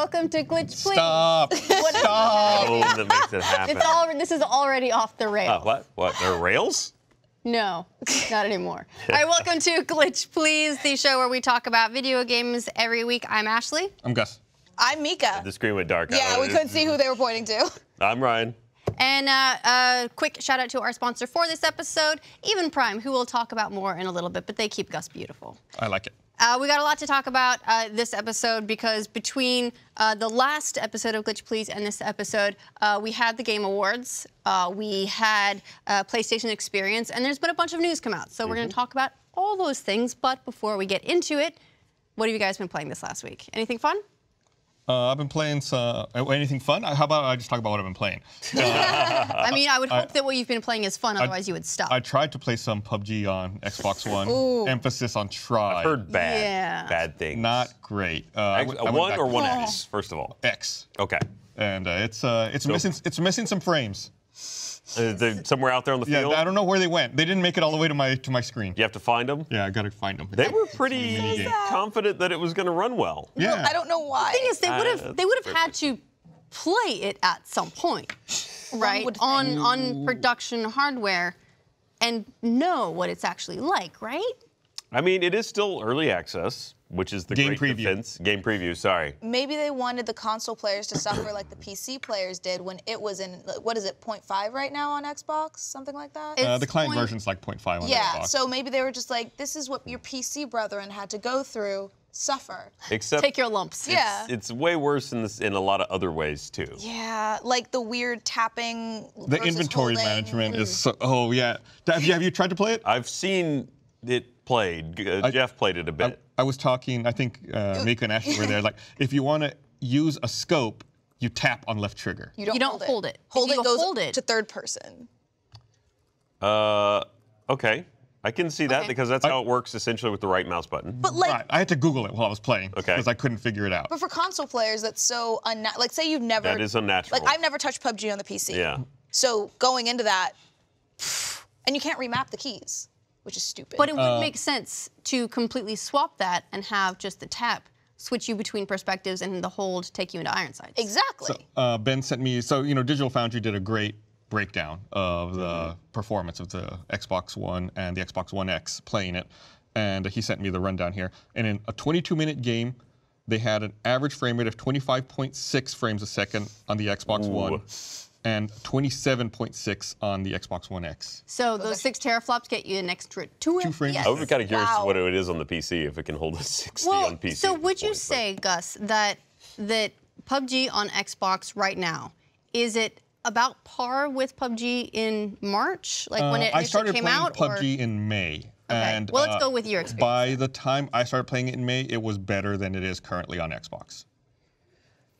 welcome to Glitch Please. Stop. Stop. Oh, that makes it happen. This is already off the rails. What? What? There are rails? No, not anymore. All right, welcome to Glitch Please, the show where we talk about video games every week. I'm Ashley. I'm Gus. I'm Mika. The screen went dark. Yeah, we couldn't see who they were pointing to. I'm Ryan. And a quick shout out to our sponsor for this episode, Even Prime, who we'll talk about more in a little bit, but they keep Gus beautiful. I like it. We got a lot to talk about this episode because between the last episode of Glitch Please and this episode, we had the Game Awards, we had PlayStation Experience, and there's been a bunch of news come out. So we're going to talk about all those things, but before we get into it, what have you guys been playing this last week? Anything fun? I've been playing anything fun? How about I just talk about what I've been playing? I mean, I would hope that what you've been playing is fun, otherwise you would stop. I tried to play some PUBG on Xbox One. Ooh. Emphasis on try. I've heard bad things. Not great. One or 1X, first of all? X. Okay. And it's missing some frames. They're somewhere out there on the field? Yeah, I don't know where they went. They didn't make it all the way to my screen. You have to find them? Yeah, I gotta find them. They were pretty confident that it was going to run well. Yeah. Well, I don't know why. The thing is, they would have had to play it at some point, right? On production hardware, and know what it's actually like, right? I mean, it is still early access, which is the Game great preview. defense. Game preview, sorry. Maybe they wanted the console players to suffer like the PC players did when it was in, what is it, 0.5 right now on Xbox? Something like that? The client version's like 0.5 on Yeah, Xbox. so maybe they were just like, this is what your PC brethren had to go through, suffer. Except Take your lumps. Yeah. it's way worse in a lot of other ways, too. Yeah, like the weird tapping The versus inventory holding. management is so, oh yeah. Have you tried to play it? I've seen it played. Jeff played it a bit. I was talking, I think Mika and Ashley were there, like, if you want to use a scope, you tap on left trigger. You don't hold it. If you goes hold it to third person. Okay. I can see that because that's how it works essentially with the right mouse button. But like, Right, I had to Google it while I was playing because I couldn't figure it out. but for console players, that's so unnatural. Like, say you've never. That is unnatural. Like, I've never touched PUBG on the PC. Yeah. So going into that, and you can't remap the keys, which is stupid. But it would make sense to completely swap that and have just the tap switch you between perspectives and the hold take you into Ironsides. Exactly. Ben sent me, Digital Foundry did a great breakdown of the performance of the Xbox One and the Xbox One X playing it. And he sent me the rundown here. And in a 22-minute game, they had an average frame rate of 25.6 frames a second on the Xbox One and 27.6 on the Xbox One X. So those 6 teraflops get you an extra 2 frames. Yes. I would be kind of curious Wow. what it is on the PC, if it can hold a 60 Well, on PC. so at would this you point, say, Gus, that PUBG on Xbox right now, is it about par with PUBG in March, like when it I initially started came playing out? PUBG in May. Okay. And, Well, let's go with your experience. By the time I started playing it in May, it was better than it is currently on Xbox.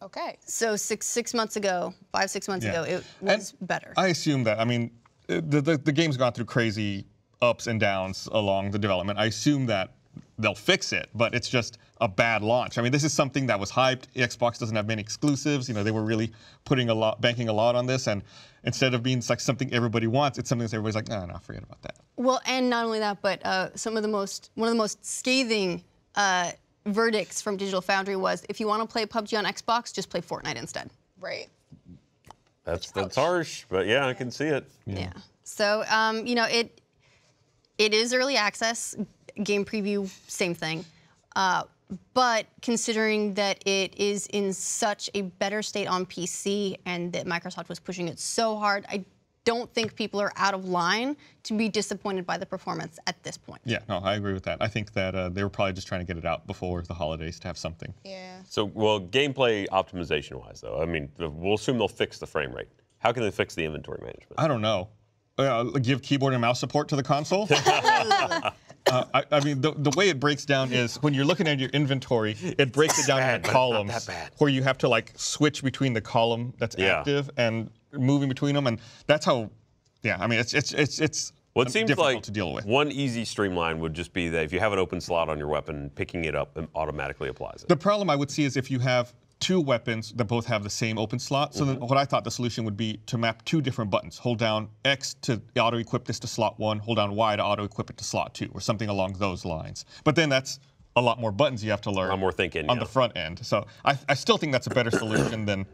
Okay. So 6 months ago, 5-6 months ago, it was better. I assume that. I mean, the game's gone through crazy ups and downs along the development. I assume that they'll fix it, but it's just a bad launch. I mean, this is something that was hyped. Xbox doesn't have many exclusives. They were really banking a lot on this, and instead of being like something everybody wants, it's something that everybody's like, no, forget about that. Well, and not only that, but one of the most scathing verdicts from Digital Foundry was, if you want to play PUBG on Xbox, just play Fortnite instead. Right. That's harsh, but yeah, I can see it. Yeah. So, it is early access. Game preview, same thing. But considering that it is in such a better state on PC and that Microsoft was pushing it so hard, I don't think people are out of line to be disappointed by the performance at this point. Yeah, no, I agree with that. I think that they were probably just trying to get it out before the holidays to have something. Yeah. So, well, gameplay optimization-wise, though, I mean, we'll assume they'll fix the frame rate. How can they fix the inventory management? I don't know. Give keyboard and mouse support to the console? I mean, the way it breaks down is when you're looking at your inventory, it breaks it down into columns not that bad. where you have to like switch between the column that's active and moving between them, and that's how. Yeah, I mean, it's Well, it seems difficult like to deal with. one easy streamline would just be that if you have an open slot on your weapon, picking it up automatically applies it. The problem I would see is if you have 2 weapons that both have the same open slot. So then what I thought the solution would be to map 2 different buttons. Hold down X to auto-equip this to slot 1, hold down Y to auto-equip it to slot 2, or something along those lines. But then that's a lot more buttons you have to learn. A lot more thinking on the front end. So I still think that's a better solution than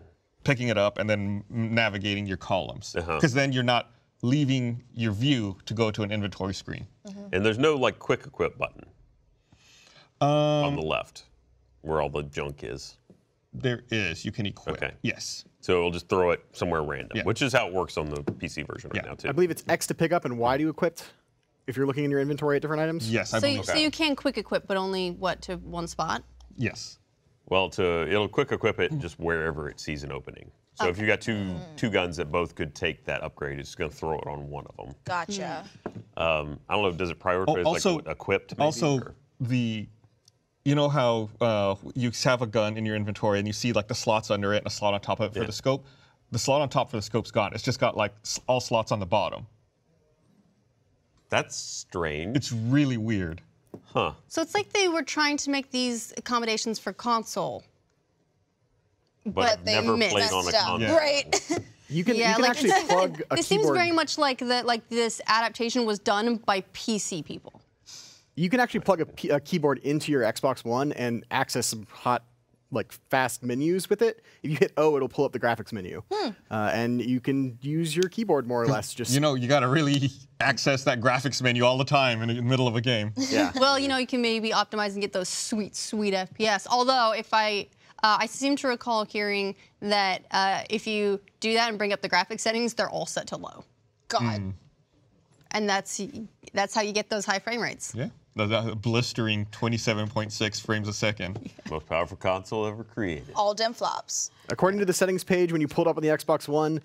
picking it up and then navigating your columns. Because then you're not leaving your view to go to an inventory screen. And there's no like quick equip button on the left where all the junk is. There is. You can equip. Okay. Yes. So it'll just throw it somewhere random, which is how it works on the PC version right now too. I believe it's X to pick up and Y to equip. If you're looking in your inventory at different items. Yes, I believe so you can quick equip, but only what, to one spot? Yes. Well, it'll quick equip it just wherever it sees an opening. So if you got two guns that both could take that upgrade, it's going to throw it on one of them. Gotcha. I don't know. Does it prioritize also, like equipped? Maybe, also, you know how you have a gun in your inventory and you see like the slots under it and a slot on top of it for the scope? The slot on top for the scope's gone. It's just got like all slots on the bottom. That's strange. It's really weird. Huh. So it's like they were trying to make these accommodations for console. But they never played messed on a up. console. Yeah. Right. You can actually plug a This keyboard. seems very much like that. Like this adaptation was done by PC people. You can actually plug a keyboard into your Xbox One and access some hot, like fast menus with it. If you hit O, it'll pull up the graphics menu, and you can use your keyboard more or less. Just You know, you got to really access that graphics menu all the time in the middle of a game. yeah. Well, you know, you can maybe optimize and get those sweet, sweet FPS. Although, if I seem to recall hearing that if you do that and bring up the graphics settings, they're all set to low. God. And that's how you get those high frame rates. Yeah. The blistering 27.6 frames a second. Most powerful console ever created. All dim flops. According to the settings page, when you pull it up on the Xbox One,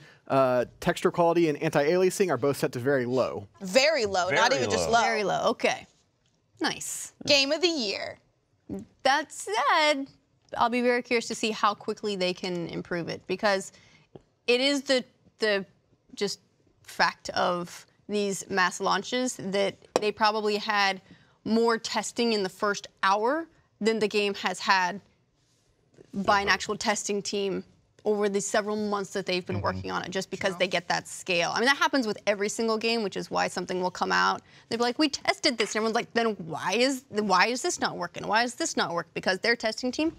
texture quality and anti-aliasing are both set to very low. Very low. Not Very even just low. low. Very low. Okay. Nice. Game of the year. That said, I'll be very curious to see how quickly they can improve it, because it is the just fact of these mass launches that they probably had more testing in the first hour than the game has had by an actual testing team over the several months that they've been working on it, just because they get that scale. I mean, that happens with every single game, which is why something will come out. They'll be like, we tested this, and everyone's like, then why is this not working? Why is this not work? Because their testing team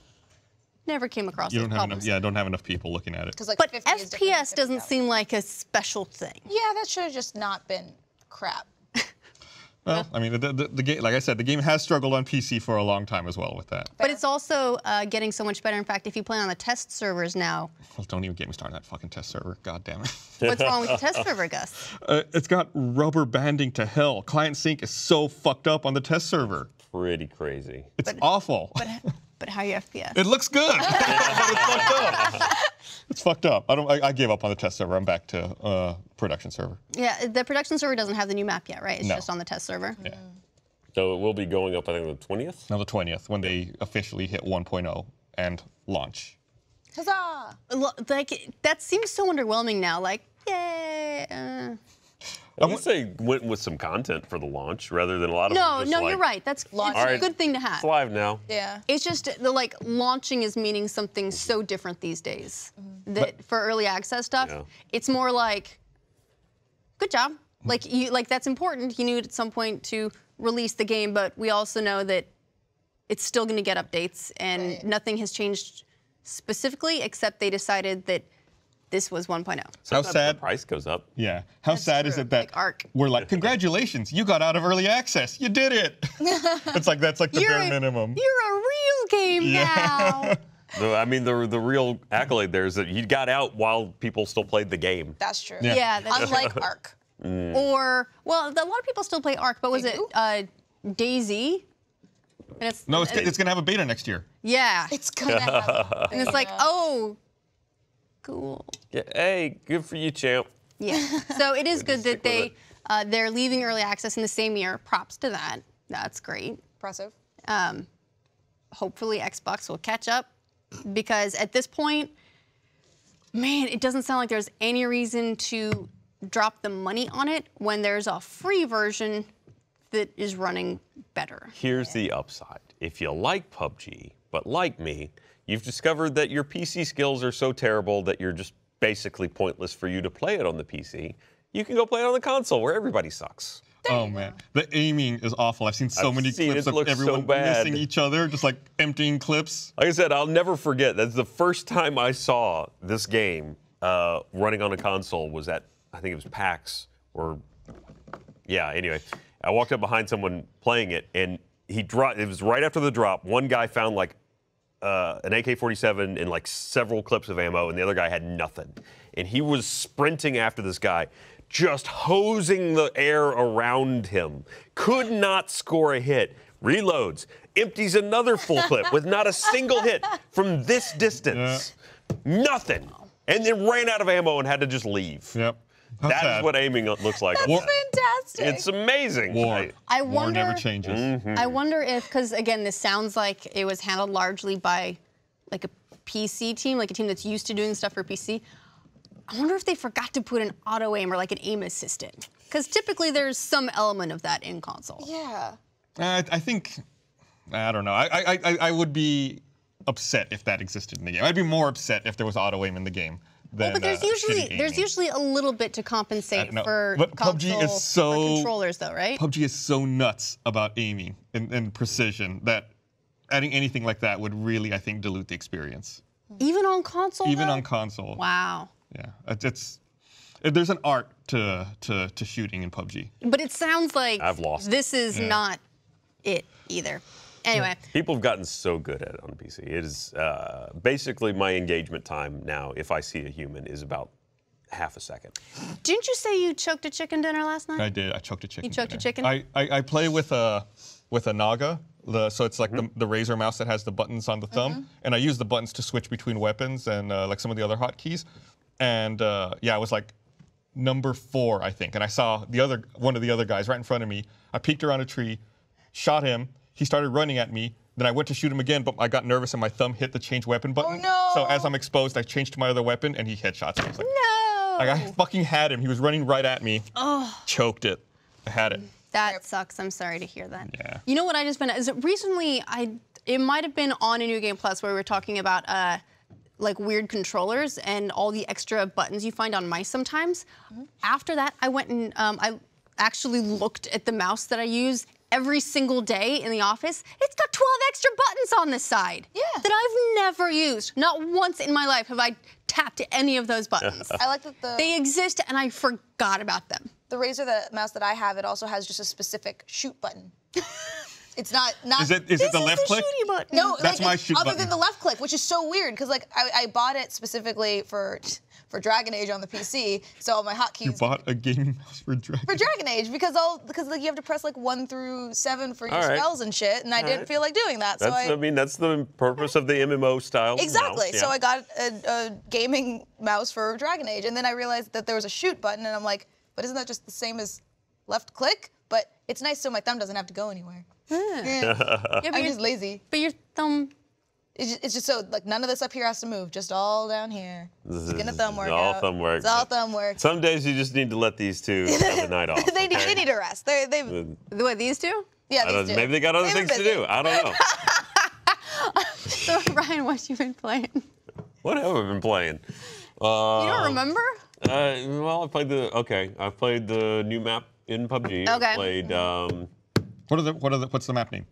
never came across You these don't have problems. enough. Yeah, don't have enough people looking at it. Like But 50 is different than FPS doesn't 50,000. seem like a special thing. Yeah, that should have just not been crap. Well, I mean, the game, like I said, the game has struggled on PC for a long time as well with that. But it's also getting so much better. In fact, if you play on the test servers now, Well, don't even get me started on that fucking test server. God damn it. what's wrong with the test server, Gus? It's got rubber banding to hell. Client sync is so fucked up on the test server. Pretty crazy. It's awful. But how are your FPS? It looks good. But it's fucked up. It's fucked up. I gave up on the test server. I'm back to production server. Yeah, the production server doesn't have the new map yet, right? It's No. just on the test server. Yeah. So it will be going up, I think, on the 20th? Now the 20th, when they officially hit 1.0 and launch. Huzzah! Like, that seems so underwhelming now. Like, yay. At least they went with some content for the launch rather than a lot of No, them just no, like, you're right. It's Launch. a Alright. good thing to have. It's live now. Yeah. It's just the launching is meaning something so different these days. That for early access stuff, Yeah. it's more like, good job. Like that's important. You knew at some point to release the game, but we also know that it's still going to get updates, and Right. nothing has changed specifically except they decided that this was 1.0. How Sometimes sad? the price goes up. Yeah. How sad is true. it that Like Ark. we're like, congratulations, you got out of early access. You did it. It's like that's like the bare minimum. You're a real game now. I mean, the real accolade there is that you got out while people still played the game. That's true. Yeah. Yeah, that's Unlike Ark. Or, well, a lot of people still play Ark, but was They it Daisy? And No, it's gonna have a beta next year. yeah. It's gonna have. And it's like, oh, cool. Yeah, hey, good for you, champ. Yeah. So it is good stick that with they're leaving early access in the same year. Props to that. That's great. Impressive. Hopefully Xbox will catch up, because at this point, man, it doesn't sound like there's any reason to drop the money on it when there's a free version that is running better. Here's the upside. If you like PUBG, but like me, you've discovered that your PC skills are so terrible that you're just basically pointless for you to play it on the PC. You can go play it on the console where everybody sucks. Oh man, the aiming is awful. I've seen so many clips it of looks so everyone bad. missing each other, just like emptying clips. Like I said, I'll never forget. That's the first time I saw this game running on a console was at, I think it was PAX or, yeah, anyway. I walked up behind someone playing it, and he dropped, it was right after the drop. One guy found like an AK-47 and like several clips of ammo, and the other guy had nothing. And he was sprinting after this guy, just hosing the air around him. Could not score a hit. Reloads, empties another full clip with not a single hit from this distance. Nothing. And then ran out of ammo and had to just leave. Yep. That is what aiming looks like. That's fantastic. It's amazing. War. I War wonder. never changes. I wonder if, because again, this sounds like it was handled largely by like a PC team, like a team that's used to doing stuff for PC. I wonder if they forgot to put an auto aim or like an aim assistant, because typically there's some element of that in console. Yeah. I think, I don't know. I would be upset if that existed in the game. I'd be more upset if there was auto aim in the game. Well, but there's usually a little bit to compensate for but console PUBG is so, for controllers, though, right? PUBG is so nuts about aiming and precision that adding anything like that would really, I think, dilute the experience. Even on console. Even though? on console. Wow. Yeah, there's an art to shooting in PUBG. But it sounds like I've lost this is not it either. Anyway. People have gotten so good at it on PC. It is basically my engagement time now, if I see a human, is about half a second. Didn't you say you choked a chicken dinner last night? I did. I choked a chicken. You choked a chicken? I play with a Naga. So it's like the Razer mouse that has the buttons on the thumb, and I use the buttons to switch between weapons and like some of the other hotkeys. And yeah, I was like number 4, I think, and I saw one of the other guys right in front of me. I peeked around a tree, shot him. He started running at me. Then I went to shoot him again, but I got nervous and my thumb hit the change weapon button. Oh, no. So as I'm exposed, I changed to my other weapon, and he headshots me. I was like, No. like, I fucking had him. He was running right at me. Oh. Choked it. I had it. That sucks. I'm sorry to hear that. Yeah. You know what I just been is recently it might have been on a New Game Plus where we were talking about like weird controllers and all the extra buttons you find on mice sometimes. After that, I went and I actually looked at the mouse that I use every single day in the office. It's got 12 extra buttons on the side that I've never used. Not once in my life have I tapped any of those buttons. I like that They exist and I forgot about them. the Razer mouse that I have, it also has just a specific shoot button. It's not. Is it the left click? Shooty button. No, That's like, my shoot other button. than the left click, which is so weird because like I bought it specifically for Dragon Age on the PC, so all my hotkeys. You bought a gaming mouse for Dragon. For Dragon Age because like you have to press like 1 through 7 for your All right. spells and shit, and I didn't feel like doing that. So That's the purpose of the MMO style. Exactly. mouse, So yeah. I got a gaming mouse for Dragon Age, and then I realized that there was a shoot button, and I'm like, but isn't that just the same as left click? But it's nice so my thumb doesn't have to go anywhere. Yeah. Yeah, I'm just lazy. But your thumb. It's just so like none of this up here has to move, just all down here. It's gonna thumb work. all thumb work. It's all thumb work. Some days you just need to let these two have a night off. they okay? need a rest. They've What, these two? yeah. I don't- These two. maybe they got other They've been things to busy. do. I don't know. So, Ryan, what you been playing? What have I been playing? You don't remember? Well, I played the new map in PUBG. Okay. I played. What's the map name?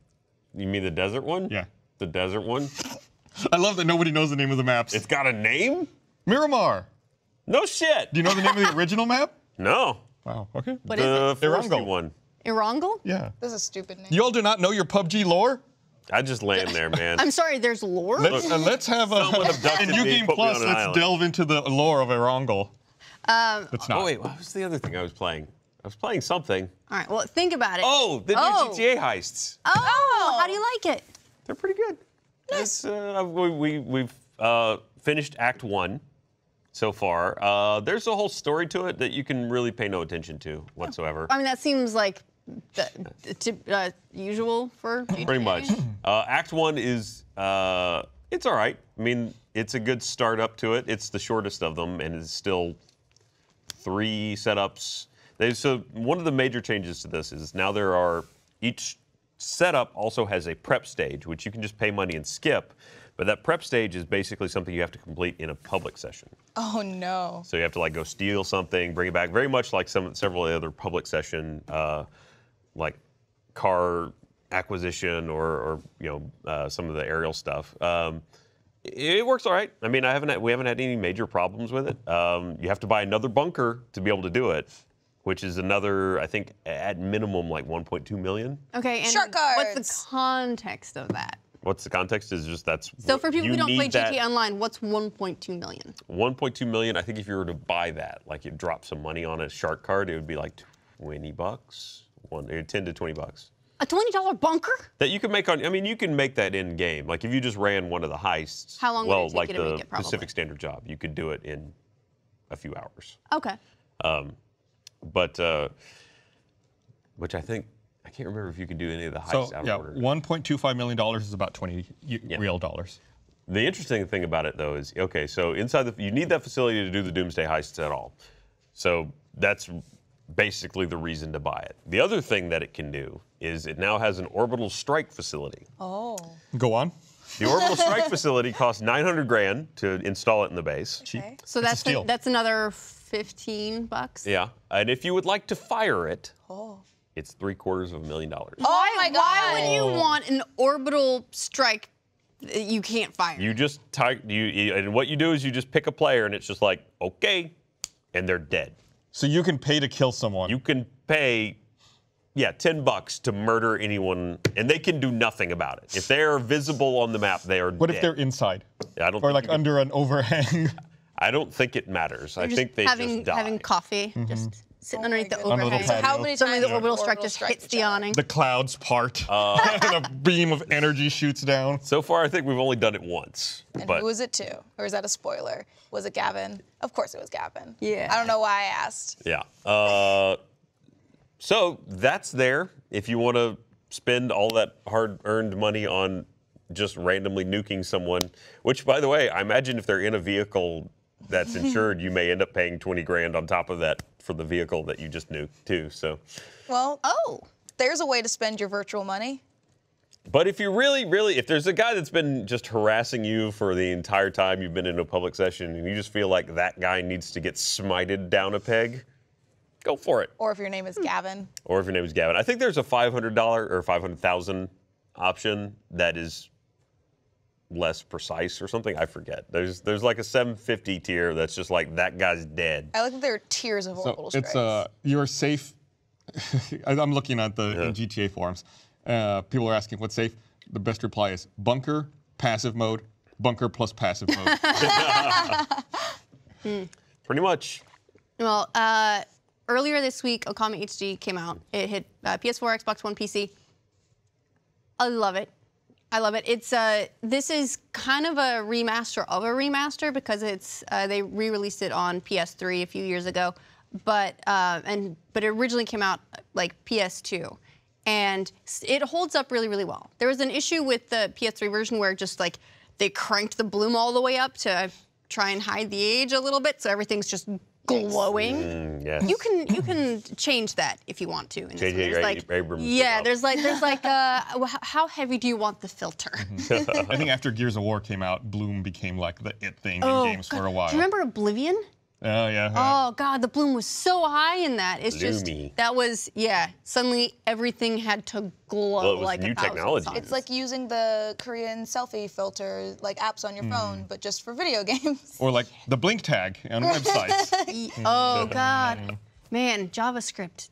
You mean the desert one? Yeah. The desert one. I love that nobody knows the name of the maps. It's got a name? Miramar. No shit. Do you know the name of the original map? No. Wow. Okay. What is The it? foresty Erangel. one. Irangle? Yeah. This is a stupid name. You all do not know your PUBG lore? I just land there, man. I'm sorry, there's lore? Let's have a Someone abducted in New me, Game put me Plus. on an Let's island. delve into the lore of Erangel. It's not. Oh wait, what was the other thing I was playing? I was playing something. All right, well, think about it. Oh, the new GTA heists. Oh, how do you like it? They're pretty good. Nice. We've finished Act 1 so far. There's a whole story to it that you can really pay no attention to whatsoever. I mean, that seems like usual for GTA. Pretty much. Act 1 is, it's all right. I mean, it's a good start up to it. It's the shortest of them, and it's still 3 setups. So one of the major changes to this is now each setup also has a prep stage, which you can just pay money and skip. But that prep stage is basically something you have to complete in a public session. Oh no. So you have to like go steal something, bring it back, very much like several other public session like car acquisition or some of the aerial stuff. It works all right. I mean, we haven't had any major problems with it. You have to buy another bunker to be able to do it, which is another, I think, at minimum like 1.2 million. Okay, and Shark what's cards. the context of that? What's the context is just that's. So for people who don't play that, GTA Online, what's 1.2 million? 1.2 million. I think if you were to buy that, like you drop some money on a shark card, it would be like $20, 10 to $20. A $20 bunker? That you can make on. I mean, you can make that in game. Like if you just ran one of the heists. How long would it take like you to the make it, probably? Pacific Standard Job, you could do it in a few hours. Okay. But which I think. I can't remember if you could do any of the heists out of order. $1.25 million is about 20 real dollars. The interesting thing about it, though, is okay. So inside you need that facility to do the Doomsday heists at all. So that's basically the reason to buy it. The other thing that it can do is it now has an orbital strike facility. Oh. Go on. The orbital strike facility costs $900 grand to install it in the base. Okay. So It's a steal. that's another $15. Yeah, and if you would like to fire it, Oh. it's $750,000. Oh my God. Why would you want an orbital strike that you can't fire? You just and what you do is you just pick a player, and it's just like okay, and they're dead. So you can pay to kill someone. You can pay, $10 to murder anyone, and they can do nothing about it. If they are visible on the map, they are What dead. if they're inside? I don't Or think like you can- under an overhang? I don't think it matters. I You're think they having, just die. having coffee, just sitting underneath the goodness. On a little overhang. patio. How many Suddenly times the orbital did strike just hits the awning. The clouds part. And a beam of energy shoots down. So far, I think we've only done it once. And but who was it to? Or is that a spoiler? Was it Gavin? Of course it was Gavin. Yeah. I don't know why I asked. yeah. So that's there. If you want to spend all that hard-earned money on just randomly nuking someone, which, by the way, I imagine if they're in a vehicle that's insured, you may end up paying 20 grand on top of that for the vehicle that you just nuked too. So, Well, Oh. there's a way to spend your virtual money. but if you really, if there's a guy that's been just harassing you for the entire time you've been in a public session, and you just feel like that guy needs to get smited down a peg, go for it. Or if your name is Gavin. Or if your name is Gavin. I think there's a $500 or $500,000 option that is less precise or something. I forget. There's like a 750 tier that's just like that guy's dead. I like that there are tiers of orbital So strikes. it's you're safe. I'm looking at the GTA forums. People are asking what's safe. The best reply is bunker, passive mode, bunker plus passive mode. Pretty much. Well, earlier this week, Okami HD came out. It hit PS4, Xbox One, PC. I love it. I love it. It's this is kind of a remaster of a remaster because it's they re-released it on PS3 a few years ago, but it originally came out like PS2, and it holds up really, really well. There was an issue with the PS3 version where just like they cranked the bloom all the way up to try and hide the age a little bit, so everything's just glowing. Yes. You can change that if you want to. In this one. J.J. There's like, Abrams yeah, developed. there's like how heavy do you want the filter? I think after Gears of War came out, Bloom became like the it thing in games for a while. Do you remember Oblivion? Oh yeah. Oh God, the bloom was so high in that. It's Bloomy. just that was suddenly everything had to glow Well, it was like new 1,000 technology. suns. It's like using the Korean selfie filter, like apps on your phone, but just for video games. Or like the blink tag on websites. Oh God, man, JavaScript.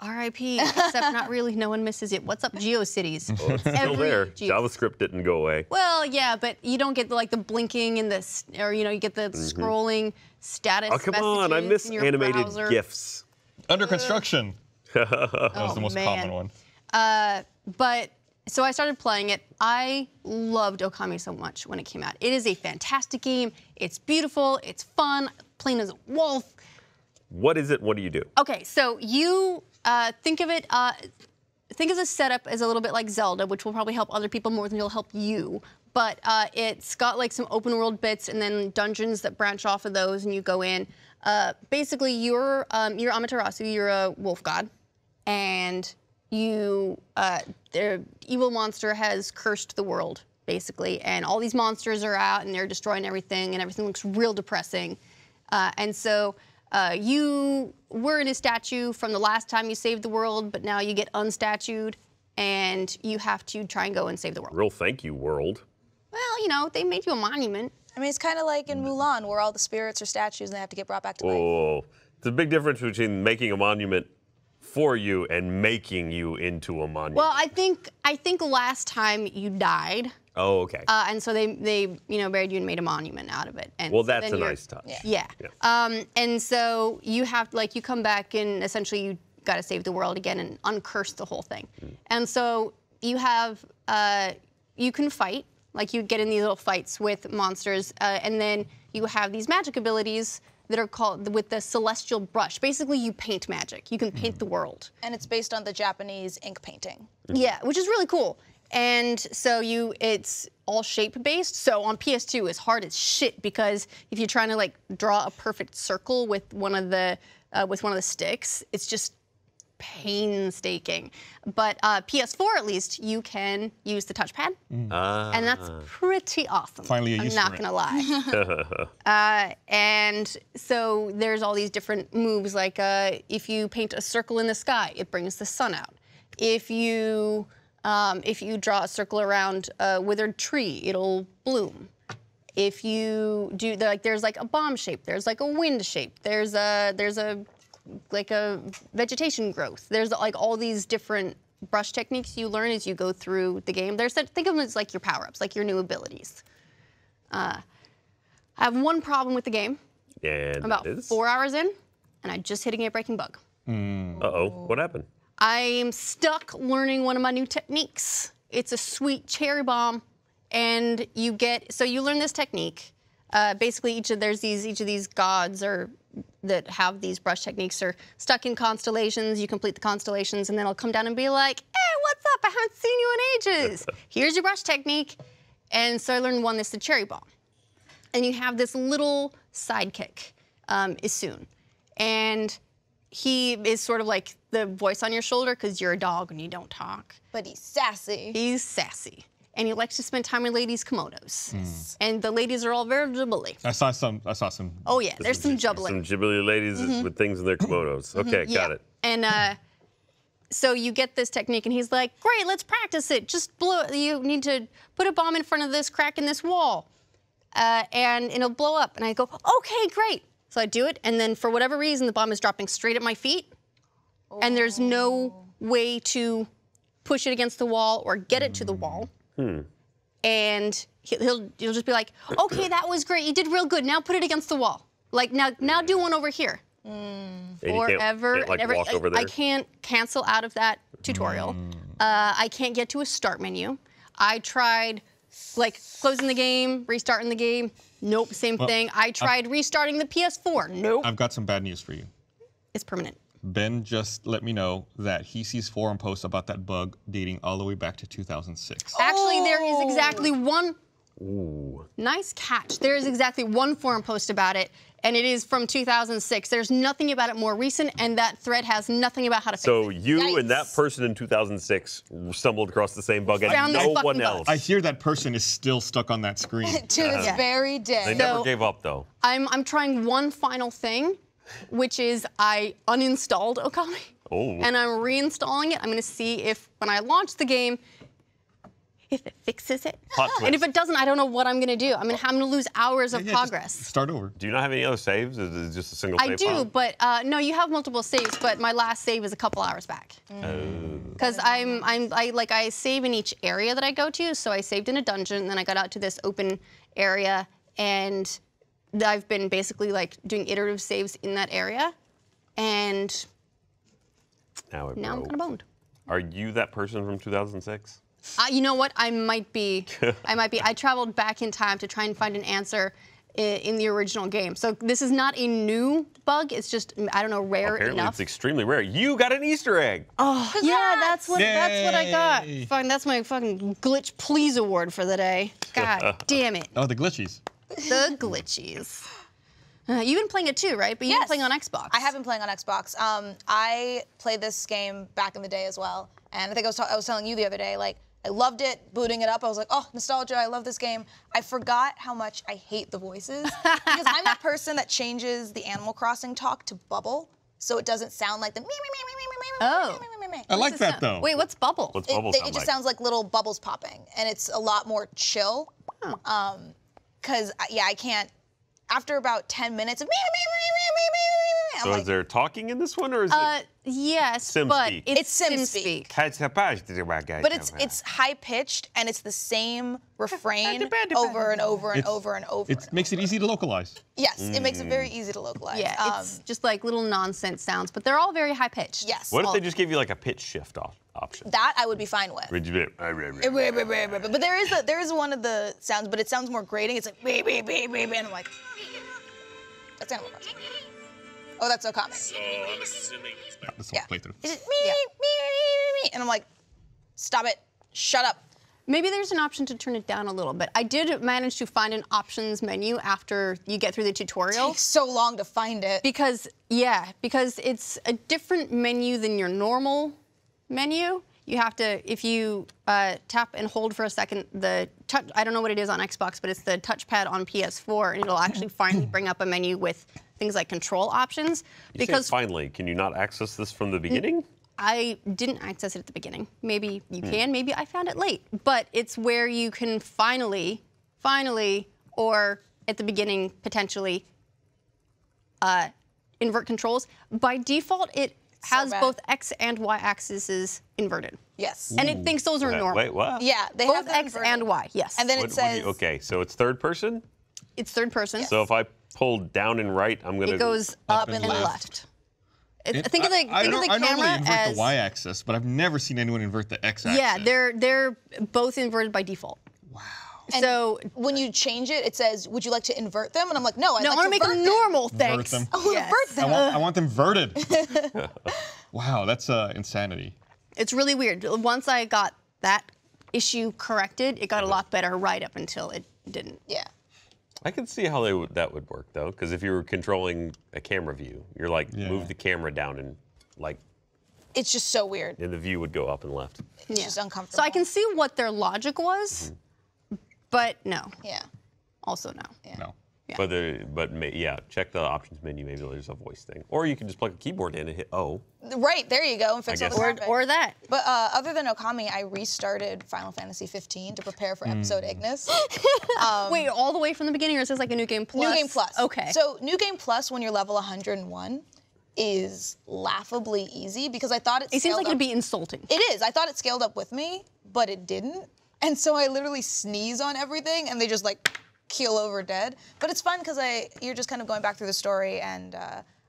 R.I.P. Except not really. No one misses it. What's up, GeoCities? It's still there. JavaScript didn't go away. Well, yeah, but you don't get like the blinking and or you get the scrolling status. Oh, come on. I miss messages in your animated browser. GIFs. Under construction. That was the most man. common one. But so I started playing it. I loved Okami so much when it came out. It is a fantastic game. It's beautiful. It's fun. Playing as a wolf. What is it? What do you do? Okay, so you think of it. Think of the setup as a little bit like Zelda, which will probably help other people more than it'll help you. But it's got like some open world bits and then dungeons that branch off of those, and you go in. Basically, you're Amaterasu. You're a wolf god, and the evil monster has cursed the world basically, and all these monsters are out and they're destroying everything, and everything looks real depressing. And so you were in a statue from the last time you saved the world, but now you get unstatued, and you have to try and go and save the world. Real thank you, world. Well, you know, they made you a monument. I mean, it's kind of like in Mulan, where all the spirits are statues and they have to get brought back to life. Oh, there's a big difference between making a monument for you and making you into a monument. Well, I think last time you died. Oh, okay. And so they buried you and made a monument out of it. And Well, so that's then a you're- nice touch. Yeah. And so you have you come back and essentially you got to save the world again and uncurse the whole thing. And so you have you can fight, like you get in these little fights with monsters, and then you have these magic abilities that are called with the celestial brush. Basically, you paint magic. You can paint the world. And it's based on the Japanese ink painting. Yeah, which is really cool. And so it's all shape-based. So on PS2, it's hard as shit because if you're trying to like draw a perfect circle with one of the sticks, it's just painstaking. But PS4, at least, you can use the touchpad, and that's pretty awesome. Finally a I'm use not for it. gonna lie. And so there's all these different moves, like if you paint a circle in the sky, it brings the sun out. If you draw a circle around a withered tree, it'll bloom. If you do there's like a bomb shape, there's like a wind shape, there's a vegetation growth. There's like all these different brush techniques you learn as you go through the game. Think of them as like your power-ups, like your new abilities. I have one problem with the game. And I'm about 4 hours in, and I just hit a game-breaking bug. Uh-oh, what happened? I'm stuck learning one of my new techniques. It's a sweet cherry bomb, and you learn this technique. Basically, each of these gods that have these brush techniques are stuck in constellations. You complete the constellations, and then I'll come down and be like, "Hey, what's up? I haven't seen you in ages. Here's your brush technique." And so I learned one that's the cherry bomb, and you have this little sidekick, Isun, and he is sort of like the voice on your shoulder because you're a dog and you don't talk. But he's sassy. He's sassy. And he likes to spend time in ladies' kimonos. And the ladies are all very jibbly. I saw some. Oh yeah, there's some jubbling. Some ghibli ladies with things in their kimonos. Okay, got it. And so you get this technique, and he's like, "Great, let's practice it. Just you need to put a bomb in front of this crack in this wall, and it'll blow up." And I go, "Okay, great." So I do it, and then for whatever reason, the bomb is dropping straight at my feet, and there's no way to push it against the wall or get it to the wall. And he'll just be like, "Okay, that was great. You did real good. Now put it against the wall. Like now do one over here." And Forever you can't, and ever. walk over there? I can't cancel out of that tutorial. I can't get to a start menu. I tried closing the game, restarting the game. Nope, same thing. I tried restarting the PS4. Nope. I've got some bad news for you. It's permanent. Ben just let me know that he sees forum posts about that bug dating all the way back to 2006. Actually, there is exactly one. Ooh. Nice catch. There is exactly one forum post about it, and it is from 2006. There's nothing about it more recent, and that thread has nothing about how to fix So it. you and that person in 2006 stumbled across the same bug, and Found this no fucking one bug. else. I hear that person is still stuck on that screen. To this very day. They never So- gave up, though. I'm trying one final thing, which is I uninstalled Okami. Oh. And I'm reinstalling it. I'm going to see if, when I launch the game, if it fixes it. Plot And if twist. it doesn't, I don't know what I'm going to do. I'm going to lose hours of Yeah, just progress. Start over. Do you not have any other saves? Is it just a single I save do, file? but no, you have multiple saves, but my last save is a couple hours back. Because I save in each area that I go to. So I saved in a dungeon, and then I got out to this open area, and I've been basically doing iterative saves in that area, and Now it now I'm broke. kind of boned. Are you that person from 2006? You know what? I might be. I traveled back in time to try and find an answer in the original game. So this is not a new bug. It's just, I don't know, rare Apparently enough. it's extremely rare. You got an Easter egg. Oh, yeah, that's what I got. Yay. Fine, that's my fucking glitch please award for the day. God damn it. Oh, the glitchies. The glitchies. You've been playing it too, right? But you've been Yes. playing on Xbox. I have been playing on Xbox. I played this game back in the day as well, and I think I was telling you the other day, I loved it. Booting it up, I was like, oh, nostalgia, I love this game. I forgot how much I hate the voices. Because I'm that person that changes the Animal Crossing talk to bubble, so it doesn't sound like the me, me, me, me, me, me, Oh. me, me, me. I like that though. Wait, what's bubble? What's bubble It sound just like? sounds like little bubbles popping, and it's a lot more chill. Because, yeah, I can't, after about 10 minutes of me, So I'm is there talking in this one, or is it? Yes, Sim but speak. it's It's sim sim speak. speak. But it's high pitched and it's the same refrain over and over and over and over. It makes it easy to localize. Yes, it makes it very easy to localize. Yeah, it's just like little nonsense sounds, but they're all very high pitched. yes. What if they just give you like a pitch shift option? That I would be fine with. Would you be- But there is one of the sounds, but it sounds more grating. It's like beep beep beep beep, and I'm like, that's Animal Crossing. Oh, that's Okami. So I'm assuming. This Yeah. whole playthrough. It's just me, and I'm like, stop it, shut up. Maybe there's an option to turn it down a little bit. I did manage to find an options menu after you get through the tutorial. Takes so long to find it. Because it's a different menu than your normal menu. You have to, if you tap and hold for a second, the touch, I don't know what it is on Xbox, but it's the touchpad on PS4, and it'll actually finally bring up a menu with things like control options. Because finally, can you not access this from the beginning? I didn't access it at the beginning. Maybe you can, maybe I found it late. But it's where you can finally, or at the beginning, potentially, invert controls. By default, it has bad. both X and Y axes inverted. Yes. And it thinks those are normal. Wait, what? Yeah, they have Both them X inverted. and Y, yes. And then What it do says, you- okay, so it's third person. It's third person. So if I pull down and right, I'm gonna. It goes up and left. Think of the I camera normally invert as the y-axis, but I've never seen anyone invert the x-axis. yeah, they're both inverted by default. Wow. and So when you change it, it says, would you like to invert them? And I'm like, no, no, I want to make them normal. Thanks. them. I want to Yes. invert them. I want them verted. Wow, that's insanity. It's really weird. Once I got that issue corrected, it got a lot better right up until it didn't. Yeah. I can see how that would work though, because if you were controlling a camera view, you're like move the camera down and like, It's just so weird. and the view would go up and left. It's just uncomfortable. So I can see what their logic was, but no. Yeah. Also no. No. Yeah. Check the options menu. Maybe there's a voice thing, or you can just plug a keyboard in and hit O. Right, there you go, and fix all the guess- sound effects. Or that. But other than Okami, I restarted Final Fantasy 15 to prepare for episode Ignis. Wait, all the way from the beginning, or is this like a new game plus? New Game Plus. Okay. So New Game Plus, when you're level 101, is laughably easy because I thought it seems scaled like up. it'd be insulting. It is. I thought it scaled up with me, but it didn't. And so I literally sneeze on everything, and they just like keel over dead. But it's fun because you're just kind of going back through the story, and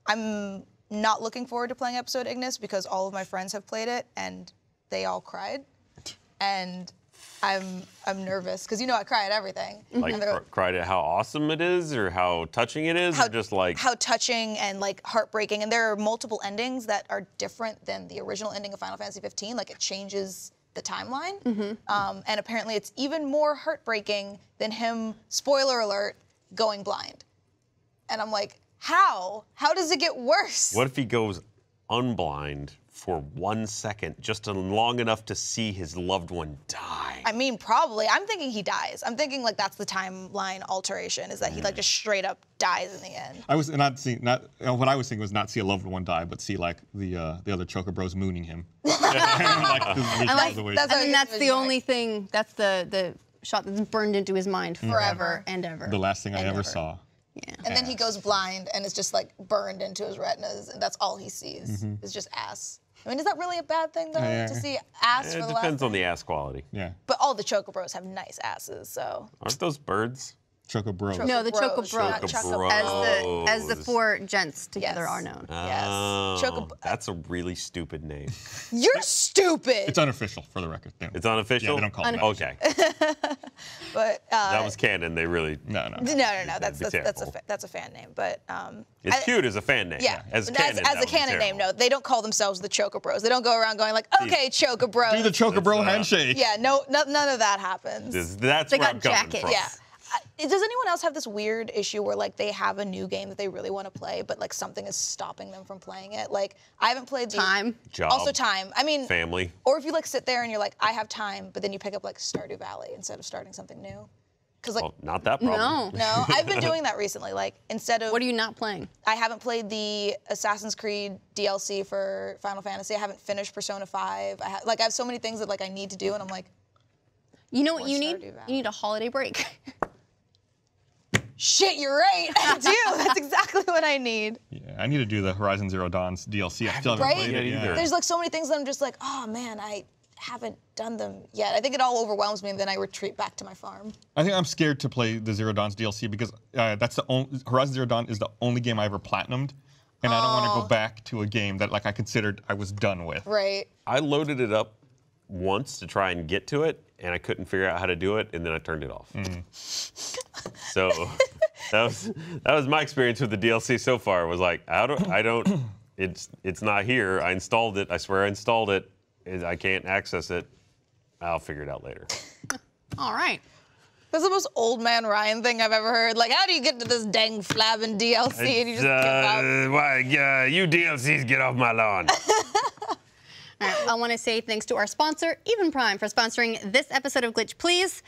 I'm not looking forward to playing episode Ignis because all of my friends have played it and they all cried, and I'm nervous because I cry at everything. Like And they're- cried at how awesome it is, or how touching it is, or just like how touching and like heartbreaking. And there are multiple endings that are different than the original ending of Final Fantasy 15. Like it changes the timeline. And apparently it's even more heartbreaking than him, spoiler alert, going blind. And I'm like, how? How does it get worse? what if he goes unblind for 1 second, just long enough to see his loved one die? I mean, probably. I'm thinking he dies. I'm thinking like that's the timeline alteration, is that he like just straight up dies in the end. I was not seeing what I was thinking was not see a loved one die, but see like the other Choco Bros mooning him. Like, just reach out of the way. that's- I mean, that's the Right. only thing. That's the shot that's burned into his mind forever and ever. The last thing I ever ever. saw. Yeah. And then he goes blind and it's just like burned into his retinas, and that's all he sees is just ass. I mean, is that really a bad thing though, Yeah. to see ass for It the depends last on the ass quality. Yeah. But all the Chocobros have nice asses, so. Aren't those birds? Choco Bros. No, the Choco Bros, Bros, not Choco as the Bros. four gents together Yes. are known. Yes. Oh, Choco- that's a really stupid name. You're stupid. It's unofficial, for the record. It's unofficial? Yeah, they don't call it that. Okay. But That was canon. They really. No. no. That's be a terrible. fan name. But It's cute as a fan name. yeah, As canon, as that a would be canon name, terrible. no, they don't call themselves the Chocobros. They don't go around going like, okay, Chocobros. Do the Choco Bro handshake. Yeah, none of that happens. That's They where got I'm coming jackets. from. Yeah. Does anyone else have this weird issue where like they have a new game that they really want to play, but like something is stopping them from playing it? Like I haven't played Time. Job. Also time. I mean, Family. Or if you like sit there and you're like, I have time, but then you pick up like Stardew Valley instead of starting something new. Because like, Well, not that problem. no, I've been doing that recently. Like instead of What are you not playing? I haven't played the Assassin's Creed DLC for Final Fantasy. I haven't finished Persona 5. I have so many things that like I need to do, and I'm like, You know what Or you need? Stardew Valley. You need a holiday break. shit, you're right. I do. That's exactly what I need. Yeah, I need to do the Horizon Zero Dawn's DLC. I still haven't Right? played it Yeah, yet. either. There's like so many things that I'm just like, oh man, I haven't done them yet. I think it all overwhelms me, and then I retreat back to my farm. I think I'm scared to play the Zero Dawn's DLC because that's the only Horizon Zero Dawn is the only game I ever platinumed, and I don't want to go back to a game that like I considered I was done with. Right. I loaded it up once to try and get to it, and I couldn't figure out how to do it, and then I turned it off. So that was my experience with the DLC so far. Was like it's not here. I installed it. I swear I installed it. I can't access it. I'll figure it out later. All right. That's the most old man Ryan thing I've ever heard. Like, how do you get to this dang flabbing DLC and you just give up? Why, you DLCs get off my lawn. All right, I want to say thanks to our sponsor, Even Prime, for sponsoring this episode of Glitch Please.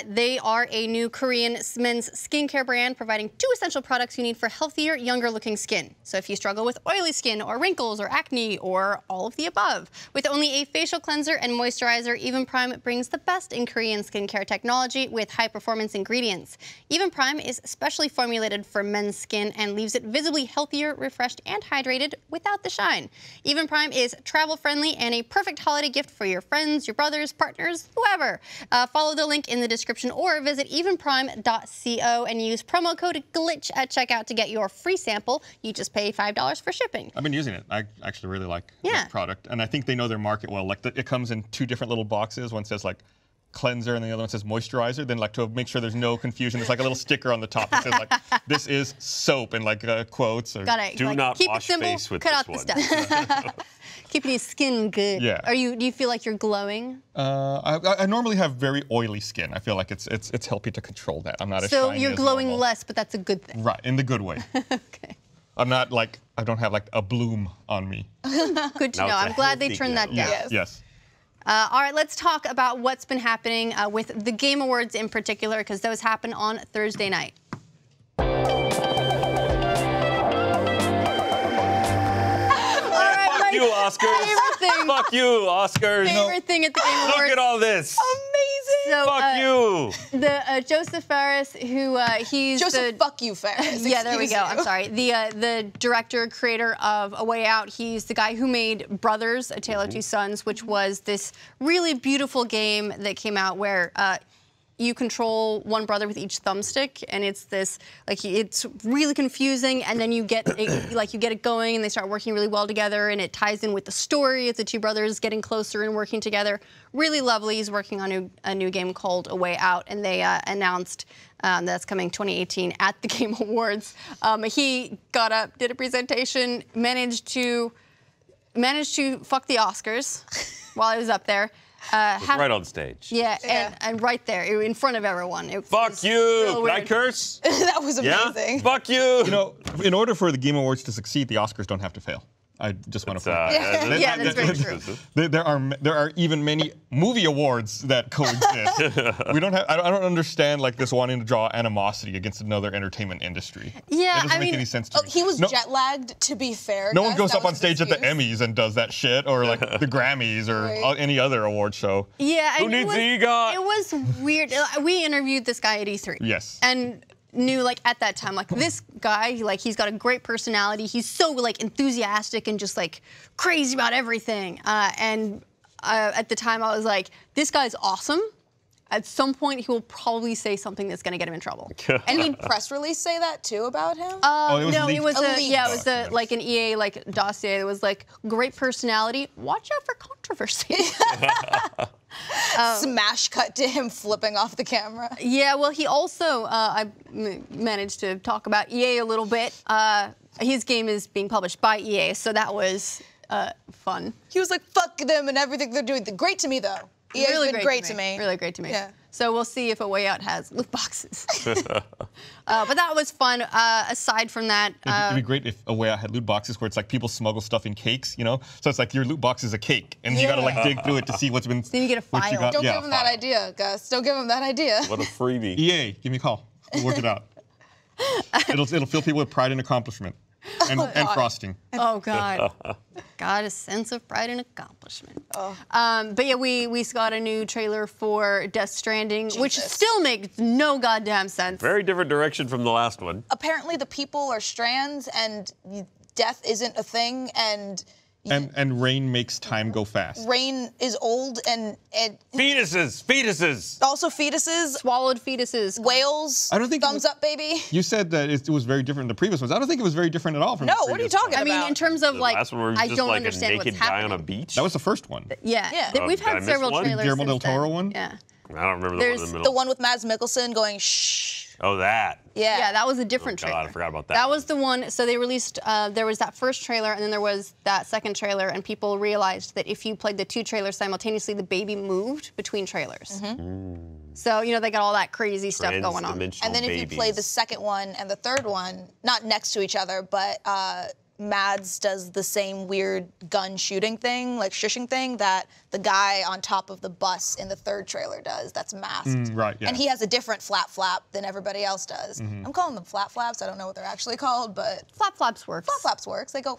They are a new Korean men's skincare brand providing 2 essential products you need for healthier, younger-looking skin. So if you struggle with oily skin or wrinkles or acne or all of the above, with only a facial cleanser and moisturizer, Even Prime brings the best in Korean skincare technology with high-performance ingredients. Even Prime is specially formulated for men's skin and leaves it visibly healthier, refreshed, and hydrated without the shine. Even Prime is travel-friendly and a perfect holiday gift for your friends, your brothers, partners, whoever. Follow the link in the description or visit evenprime.co and use promo code GLITCH at checkout to get your free sample. You just pay $5 for shipping. I've been using it. I actually really like Yeah. the product, and I think they know their market well. Like it comes in 2 different little boxes. One says like cleanser and the other one says moisturizer. Then like to make sure there's no confusion, there's like a little sticker on the top that says like this is soap and like quotes. Or, Got it. Do not keep wash it simple, face with cut this out the stuff. Keeping your skin good. Yeah. Do you feel like you're glowing? I normally have very oily skin. I feel like it's helping to control that. I'm not as So shiny you're as glowing normal. less, but that's a good thing. Right, in the good way. Okay. I'm not like I don't have like a bloom on me. Good to Now know. it's a I'm glad they healthy turned that glow. down. Yes. Yes. All right, let's talk about what's been happening with the Game Awards in particular, because those happen on Thursday night. Fuck you, Oscars. Favorite thing. Fuck you, Oscars. Favorite thing at the Game Look Awards. at all this. Amazing. So, Fuck you. The Joseph Fares, who he's Joseph, the fuck you, Ferris. yeah, there we Excuse go. you. I'm sorry. The director, creator of A Way Out. He's the guy who made Brothers: A Tale of Two Sons, which was this really beautiful game that came out where you control one brother with each thumbstick, and it's this like it's really confusing, and then you get it going, and they start working really well together, and it ties in with the story. It's the 2 brothers getting closer and working together. Really lovely. He's working on a new game called A Way Out, and they announced that's coming 2018 at the Game Awards. He got up, did a presentation, managed to fuck the Oscars while he was up there. Right on stage. Yeah, Yeah. and right there, in front of everyone. It Fuck was you. real Can I weird. curse? That was Yeah? amazing. Fuck you. You know, in order for the Game Awards to succeed, the Oscars don't have to fail. I just want to point that Yeah, that's very true. There are even many movie awards that coexist. We don't have. I don't understand like this wanting to draw animosity against another entertainment industry. Yeah, it doesn't I make mean- any sense to me. He was No- jet lagged, to be fair. No one guys. goes That up on was his stage at the excuse. Emmys and does that shit, or like the Grammys, or Right. any other award show. Yeah, Who and it needs was, the EGOT? It was weird. We interviewed this guy at E3. Yes. And knew like at that time like this guy like he's got a great personality. He's so like enthusiastic and just like crazy about everything. And at the time I was like, this guy's awesome. At some point he will probably say something that's going to get him in trouble. And did press release say that too about him? it was No, it leaked? was A leak. yeah, it was Oh, like an EA like dossier. It was like great personality. Watch out for controversy. Smash cut to him flipping off the camera. Yeah, well, he also, managed to talk about EA a little bit. His game is being published by EA, so that was fun. He was like, fuck them and everything they're doing. Great to me, though. EA's Really been great to me. Really great to me. Yeah. So we'll see if A Way Out has loot boxes. But that was fun. Aside from that, It'd be great if A Way Out had loot boxes where it's like people smuggle stuff in cakes, you know? So it's like your loot box is a cake, and you gotta like dig through it to see what's been. Then you get a what file. got. Don't Yeah, give him that file. idea, Gus. Don't give him that idea. What a freebie. EA, give me a call. We'll work it out. It'll fill people with pride and accomplishment, and frosting. oh God, got a sense of pride and accomplishment. But yeah, we got a new trailer for Death Stranding, which Jesus. still makes no goddamn sense. Very different direction from the last one. Apparently the people are strands and death isn't a thing, and And rain makes time go fast. rain is old, and Fetuses! also fetuses, Swallowed fetuses. whales, I don't think it thumbs was- up, baby. You said that it was very different than the previous ones. I don't think it was very different at all from No, the what are you previous talking one. I mean, about? in terms of The like, last one was I just don't like understand a what's naked guy on a happening. beach. That was the first one. Yeah, Yeah. we've Did I had miss several one? trailers. Guillermo del since then. Toro one? Yeah. I don't remember the one in There's the The middle. one with Mads Mikkelsen going shh. Oh, that. Yeah. That was a different Oh, God, trailer. I forgot about that. That was the one. So they released. There was that first trailer, and then there was that second trailer, and people realized that if you played the two trailers simultaneously, the baby moved between trailers. So they got all that crazy stuff going on. Trans-dimensional And then if you play the babies. second one and the third one, not next to each other, but Mads does the same weird gun shooting thing, like shushing thing, that the guy on top of the bus in the third trailer does. That's masked. Right, yeah. And he has a different flap than everybody else does. I'm calling them flaps. I don't know what they're actually called, but Flap Flaps works. flaps works. They go.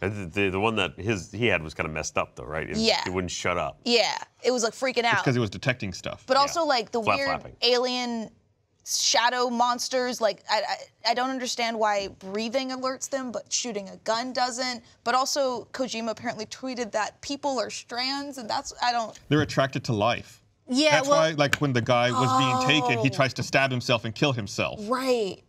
The one that he had was kind of messed up, though, right? Yeah. It wouldn't shut up. Yeah, it was like freaking out. Because he was detecting stuff. But also like the weird Flap-flapping. alien shadow monsters. Like I don't understand why breathing alerts them, but shooting a gun doesn't. But also Kojima apparently tweeted that people are strands, and I don't. They're attracted to life. Yeah, That's well, why, like, when the guy was being taken, he tries to stab himself and kill himself. Right.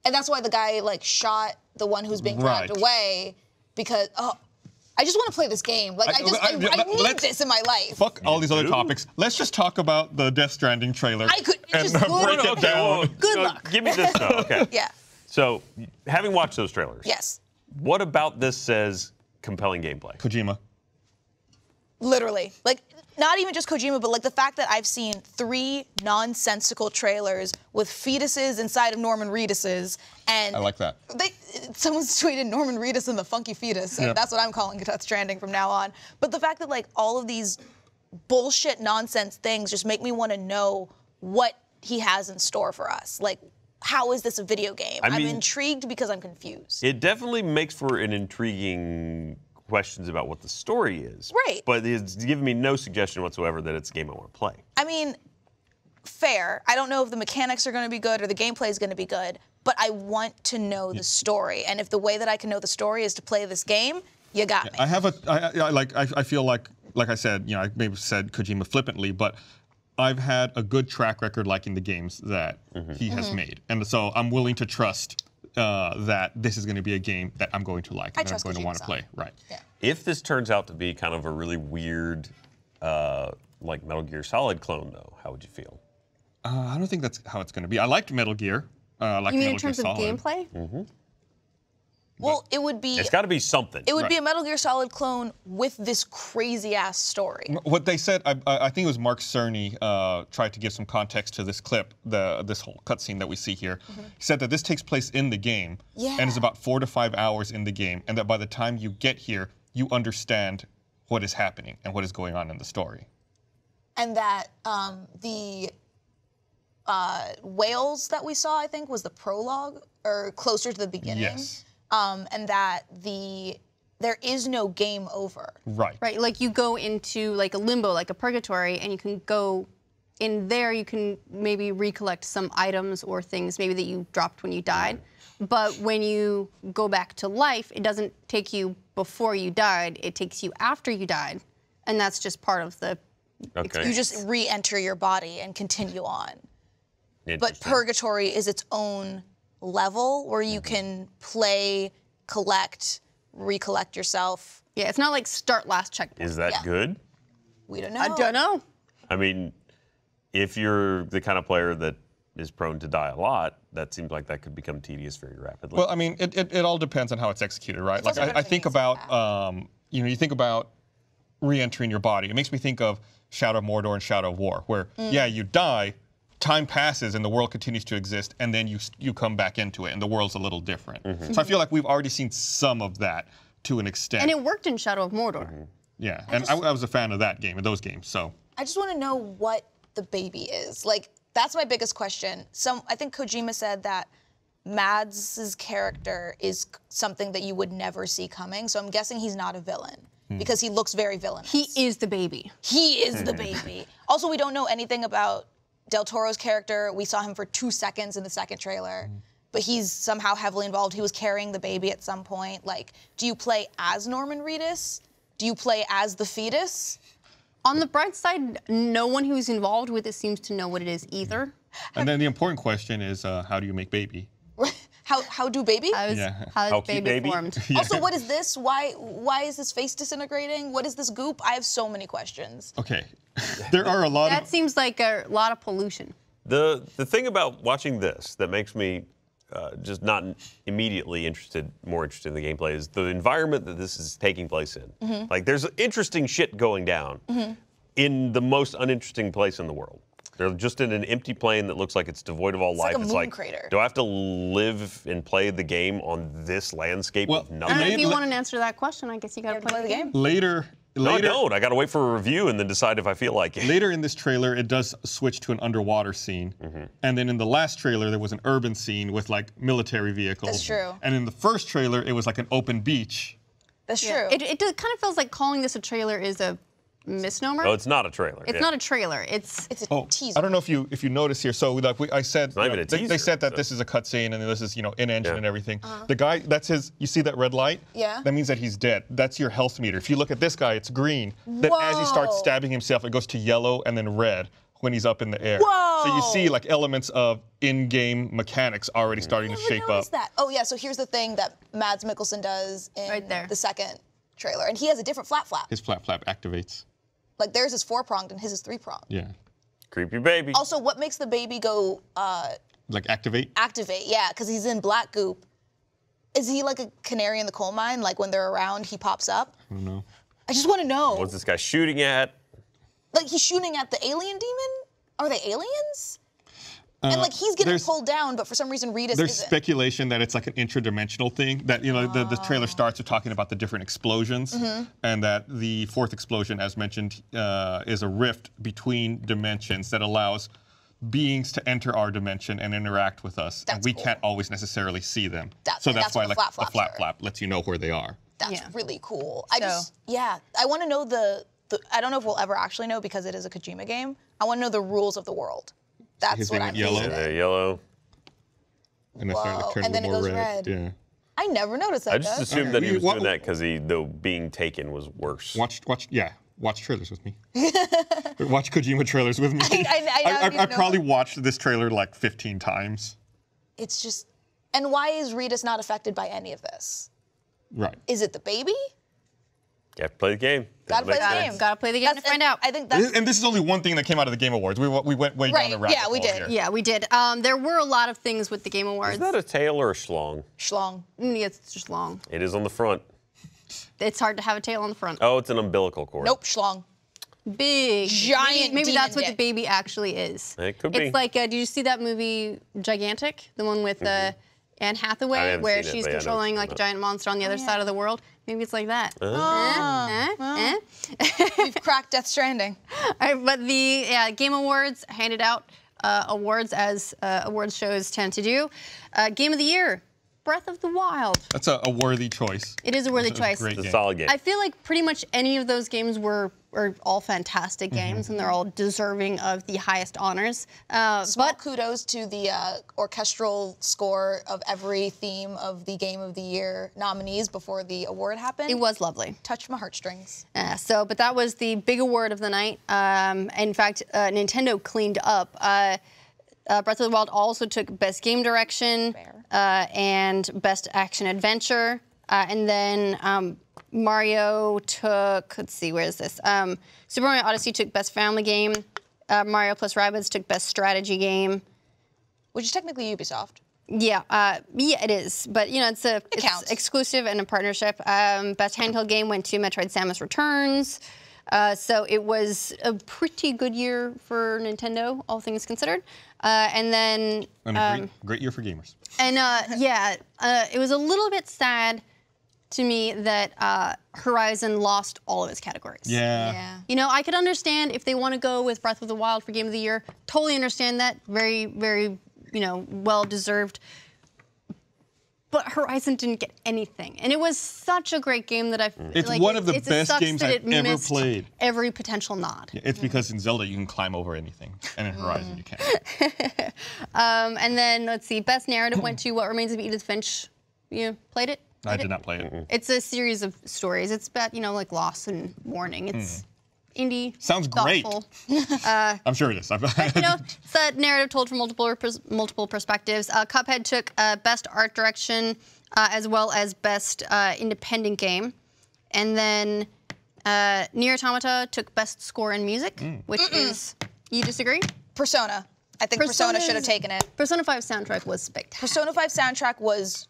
And that's why the guy like shot the one who's being dragged Right. away because I just want to play this game. Like I need let's- this in my life. Fuck all these other do? topics. Let's just talk about the Death Stranding trailer. I could and just break it down. Good luck. Give me this stuff. Okay. Yeah. So, having watched those trailers, Yes. what about this says compelling gameplay? Kojima. Literally. Like, not even just Kojima, but like the fact that I've seen 3 nonsensical trailers with fetuses inside of Norman Reedus's, and I like that. someone's tweeted Norman Reedus and the funky fetus, and Yep. that's what I'm calling Death Stranding from now on. But the fact that like all of these bullshit nonsense things just make me want to know what he has in store for us. Like, how is this a video game? I I'm mean- intrigued because I'm confused. It definitely makes for an intriguing questions about what the story is. Right. But it's given me no suggestion whatsoever that it's a game I want to play. I mean, fair. I don't know if the mechanics are going to be good or the gameplay is going to be good, but I want to know the story. And if the way that I can know the story is to play this game, you got me. I have I feel like I said, I maybe said Kojima flippantly, but I've had a good track record liking the games that he has made. And so I'm willing to trust that this is going to be a game that I'm going to like and that I'm trust going to want to Kojima-san. play. Right. Yeah. If this turns out to be kind of a really weird, like Metal Gear Solid clone, though, how would you feel? I don't think that's how it's going to be. I liked Metal Gear. Like You mean in Metal Gear terms of Solid. gameplay? Well, it would be It's got to be something. it would be Right. a Metal Gear Solid clone with this crazy ass story. What they said, I think it was Mark Cerny tried to give some context to this clip, this whole cutscene that we see here. He said that this takes place in the game and is Yeah. about 4 to 5 hours in the game, and that by the time you get here, you understand what is happening and what is going on in the story. And that the whales that we saw, I think, was the prologue or closer to the beginning. Yes. And that there is no game over. Right. Right, like you go into like a limbo, like a purgatory, and you can go in there, you can maybe recollect some items or things maybe that you dropped when you died. But when you go back to life, it doesn't take you before you died, it takes you after you died. And that's just part of the Okay. You just re-enter your body and continue on. But Interesting. purgatory is its own level where you can play, collect, recollect yourself. Yeah, it's not like start last checkpoint. Is that Yeah. good? We don't know. I don't know. I mean, if you're the kind of player that is prone to die a lot, that seems like that could become tedious very rapidly. Well, I mean, it all depends on how it's executed, right? Like also I better think than about, you think about re-entering your body. It makes me think of Shadow of Mordor and Shadow of War, where, yeah, you die, time passes and the world continues to exist, and then you come back into it, and the world's a little different. So I feel like we've already seen some of that to an extent. And it worked in Shadow of Mordor. Yeah, and I was a fan of that game, of those games, so. I just want to know what the baby is. Like, that's my biggest question. I think Kojima said that Mads' character is something that you would never see coming, so I'm guessing he's not a villain because he looks very villainous. He is the baby. He is the baby. Also, we don't know anything about Del Toro's character. We saw him for 2 seconds in the second trailer, but he's somehow heavily involved. He was carrying the baby at some point. Like, do you play as Norman Reedus? Do you play as the fetus? On the bright side, no one who's involved with it seems to know what it is either. And then the important question is, how do you make baby? How do baby? How is How cute baby baby? formed? Also, what is this? Why is his face disintegrating? What is this goop? I have so many questions. Okay, there are a lot That of. seems like a lot of pollution. The thing about watching this that makes me just not immediately more interested in the gameplay is the environment that this is taking place in. Like, there's interesting shit going down in the most uninteresting place in the world. They're just in an empty plane that looks like it's devoid of all life. Like a moon crater. Do I have to live and play the game on this landscape of nothing? And if you want an answer to that question, I guess you gotta play the game. Later, No, I don't. I got to wait for a review and then decide if I feel like it. Later in this trailer, it does switch to an underwater scene. And then in the last trailer, there was an urban scene with like military vehicles. That's true. And in the first trailer, it was like an open beach. That's true. It kind of feels like calling this a trailer is a misnomer. Oh, it's not a trailer. It's not a trailer. It's a teaser. I don't know if you notice here. So like I said, not even a they teaser, said that so- this is a cutscene and this is in engine Yeah. and everything. The guy, that's his. You see that red light? Yeah. That means that he's dead. That's your health meter. If you look at this guy, it's green. Then as he starts Whoa. stabbing himself, it goes to yellow and then red when he's up in the air. Whoa. So you see like elements of in-game mechanics already starting to shape up. Noticed that. Oh yeah. So here's the thing that Mads Mikkelsen does in Right there. the second trailer, and he has a different flap. His flap activates. Like theirs is 4-pronged and his is 3-pronged. Yeah. Creepy baby. Also, what makes the baby go Like activate. activate? Yeah, because he's in black goop. Is he like a canary in the coal mine? Like when they're around, he pops up? I don't know. I just want to know. What's this guy shooting at? Like he's shooting at the alien demon? Are they aliens? And like he's getting there's- pulled down, but for some reason Reedus There's isn't. speculation that it's like an interdimensional thing. That the trailer starts with talking about the different explosions, and that the fourth explosion, as mentioned, is a rift between dimensions that allows beings to enter our dimension and interact with us, and That's we cool. can't always necessarily see them. That's so what that's why the like flap the flaps flap are. lets you know where they are. That's Yeah. really cool. So- I want to know the I don't know if we'll ever actually know because it is a Kojima game. I want to know the rules of the world. That's His what name I'm went yellow. interested in. Yeah, yellow. And it started Whoa, to turn and then a it little more goes red. Yeah. I never noticed that. I just Doug. assumed that he was What- doing that because the being taken was worse. Watch trailers with me. Watch Kojima trailers with me. I don't even I've know. probably watched this trailer like 15 times. It's just, and why is Reedus not affected by any of this? Right. Is it the baby? You have to play the game. Gotta play the Makes game. sense. Gotta play the game to find out. I think that's And this is only one thing that came out of the Game Awards. We went way Right, down the rabbit yeah, we hole did. here. Yeah, we did. There were a lot of things with the Game Awards. Is that a tail or a schlong? schlong. It's just long. It is on the front. It's hard to have a tail on the front. Oh, it's an umbilical cord. Nope, schlong. Big. Giant Maybe demon that's what the dick. baby actually is. It could be. It's like, did you see that movie Gigantic? The one with Anne I Hathaway, haven't where seen it, she's but yeah, I know controlling what like a you're giant monster on the other side of the world. Maybe it's like that. We've cracked Death Stranding. All right, but the Game Awards handed out awards as awards shows tend to do. Game of the Year, Breath of the Wild. That's a worthy choice. It is a worthy It's choice. great It's a game. solid game. I feel like pretty much any of those games are all fantastic games, and they're all deserving of the highest honors. Small But kudos to the orchestral score of every theme of the Game of the Year nominees before the award happened. it was lovely. Touched my heartstrings. But that was the big award of the night. In fact, Nintendo cleaned up. Breath of the Wild also took Best Game Direction and Best Action Adventure. And then Mario took, let's see, where is this? Super Mario Odyssey took Best Family Game. Mario plus Rabbids took Best Strategy Game. Which is technically Ubisoft. Yeah, it is. But, it's counts. exclusive and a partnership. Best Handheld Game went to Metroid Samus Returns. So it was a pretty good year for Nintendo, all things considered. And then And a great year for gamers. and it was a little bit sad to me that Horizon lost all of its categories. Yeah. You know, I could understand if they want to go with Breath of the Wild for Game of the Year. Totally understand that. Very, very, well deserved. But Horizon didn't get anything, and it was such a great game that It's one of the best games I've ever missed played. Every potential nod. Yeah, it's because in Zelda you can climb over anything, and in Horizon you can't. And then let's see, best narrative went to What Remains of Edith Finch. You played it? I did not play it. It's a series of stories. It's about like loss and mourning. It's indie. Sounds great. thoughtful. I'm sure it is. It's a narrative told from multiple perspectives. Cuphead took best art direction as well as best independent game, and then Nier Automata took best score and music, which is. You disagree? Persona. I think Persona should have taken it. Persona 5 soundtrack was spectacular. Persona 5 soundtrack was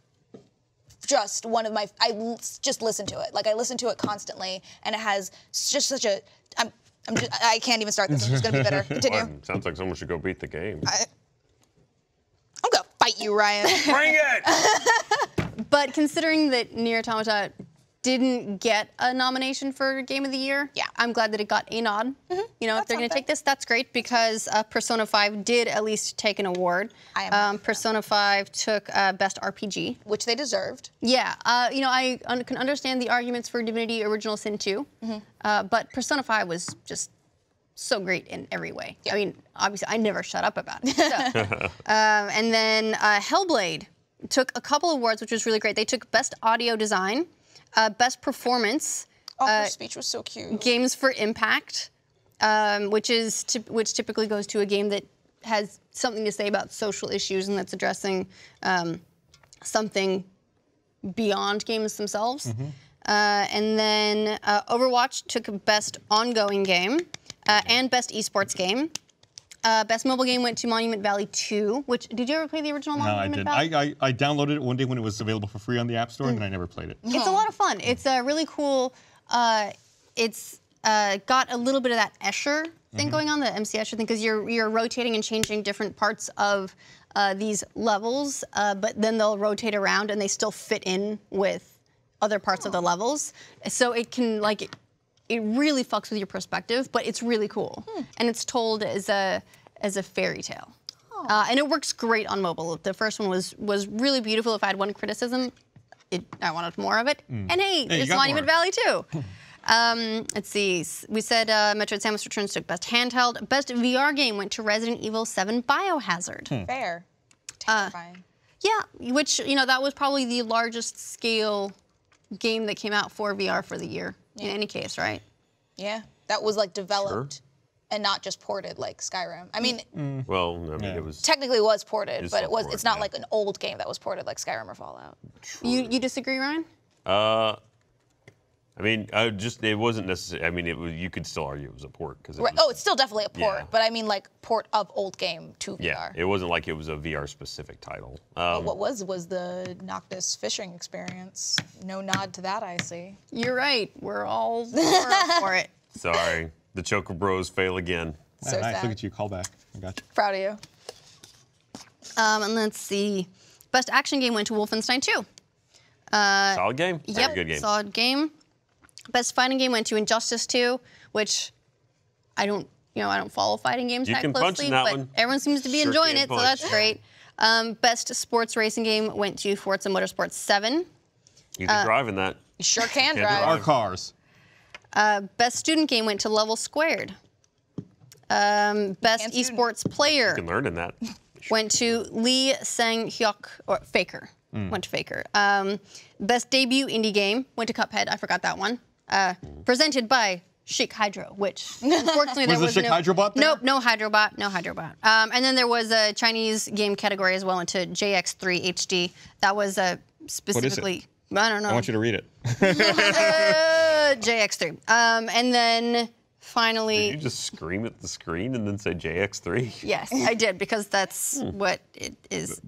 just one of my. I just listen to it. Like I listen to it constantly, and it has just such a. I can't even start this. I'm just gonna be bitter. Continue. Sounds like someone should go beat the game. I'm gonna fight you, Ryan. Bring it! But considering that Nier Automata didn't get a nomination for Game of the Year, Yeah. I'm glad that it got a nod. If they're going to take this, that's great because Persona 5 did at least take an award. Persona 5 took Best RPG. Which they deserved. Yeah, I can understand the arguments for Divinity Original Sin 2, but Persona 5 was just so great in every way. Yeah. I mean, obviously, I never shut up about it. So. And then Hellblade took a couple awards, which was really great. They took Best Audio Design, Best Performance, Oh, her speech was so cute. Games for Impact, which typically goes to a game that has something to say about social issues and that's addressing something beyond games themselves. And then Overwatch took Best Ongoing Game and Best Esports Game. Best mobile game went to Monument Valley 2, which, did you ever play the original Monument Valley? No, I didn't. I downloaded it one day when it was available for free on the App Store, and then I never played it. It's a lot of fun. It's really cool. It's got a little bit of that Escher thing going on, the MC Escher thing, because you're rotating and changing different parts of these levels, but then they'll rotate around and they still fit in with other parts of the levels. So it can, it really fucks with your perspective, but it's really cool. And it's told as a fairy tale. And it works great on mobile. The first one was really beautiful. If I had one criticism, I wanted more of it. And hey, it's Monument Valley too. Let's see. We said Metroid Samus Returns took Best Handheld. Best VR game went to Resident Evil 7 Biohazard. Fair. Terrifying. Yeah, which, that was probably the largest scale game that came out for VR for the year. In any case, right? Yeah, that was developed and not just ported like Skyrim. I mean, Well, I mean, it was. technically it was ported, It's but still it's not ported, like an old game that was ported like Skyrim or Fallout. You disagree, Ryan? I mean, it wasn't necessary. I mean, you could still argue it was a port because. Right. Oh, it's still definitely a port, Yeah. but I mean port of old game to VR. Yeah, it wasn't like it was a VR specific title. What was the Noctis fishing experience? No nod to that, I see. You're right. We're all for it. Sorry, the Choker Bros fail again. So nice. sad. Look at you. Call back. I got you. Proud of you. And let's see. Best action game went to Wolfenstein 2. Solid game. Yep, Very good game. solid game. Best fighting game went to Injustice 2, which I don't follow fighting games You that can punch closely, in that but one. everyone seems to be Sure enjoying can it, so punch. that's great. Best sports racing game went to Forza Motorsport 7. You can drive in that. You sure can Can't drive. Our cars. Best student game went to Level Squared. Best And student. esports player You can learn in that. went to Lee Sang-hyuk, or Faker. Went to Faker. Best debut indie game went to Cuphead. I forgot that one. Presented by Chic Hydro, which unfortunately there Was was the Chic Hydrobot there? Nope, no Hydrobot, no Hydrobot. And then there was a Chinese game category as well into JX3 HD. That was specifically. I don't know. I want you to read it. JX3. And then finally. Did you just scream at the screen and then say JX3? Yes, I did, because that's what it is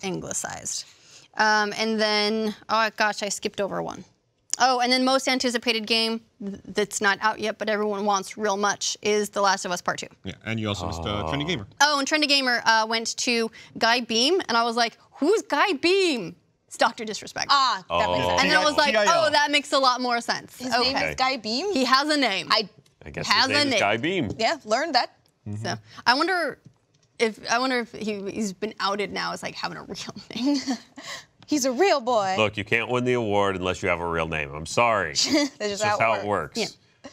anglicized. And then, oh gosh, I skipped over one. Oh, and then most anticipated game that's not out yet, but everyone wants real much, is The Last of Us Part 2. Yeah, and you also missed Trendy Gamer. Oh, and Trendy Gamer went to Guy Beam, and I was like, who's Guy Beam? It's Dr. Disrespect. Ah, that makes sense. And then I was like, G.I.O. oh, that makes a lot more sense. His name is Guy Beam? He has a name. I guess Has his a name is name. Guy Beam. Yeah, learned that. So I wonder if he's been outed now as like having a real name. He's a real boy. Look, you can't win the award unless you have a real name. I'm sorry. That's It's just how it works. Yeah.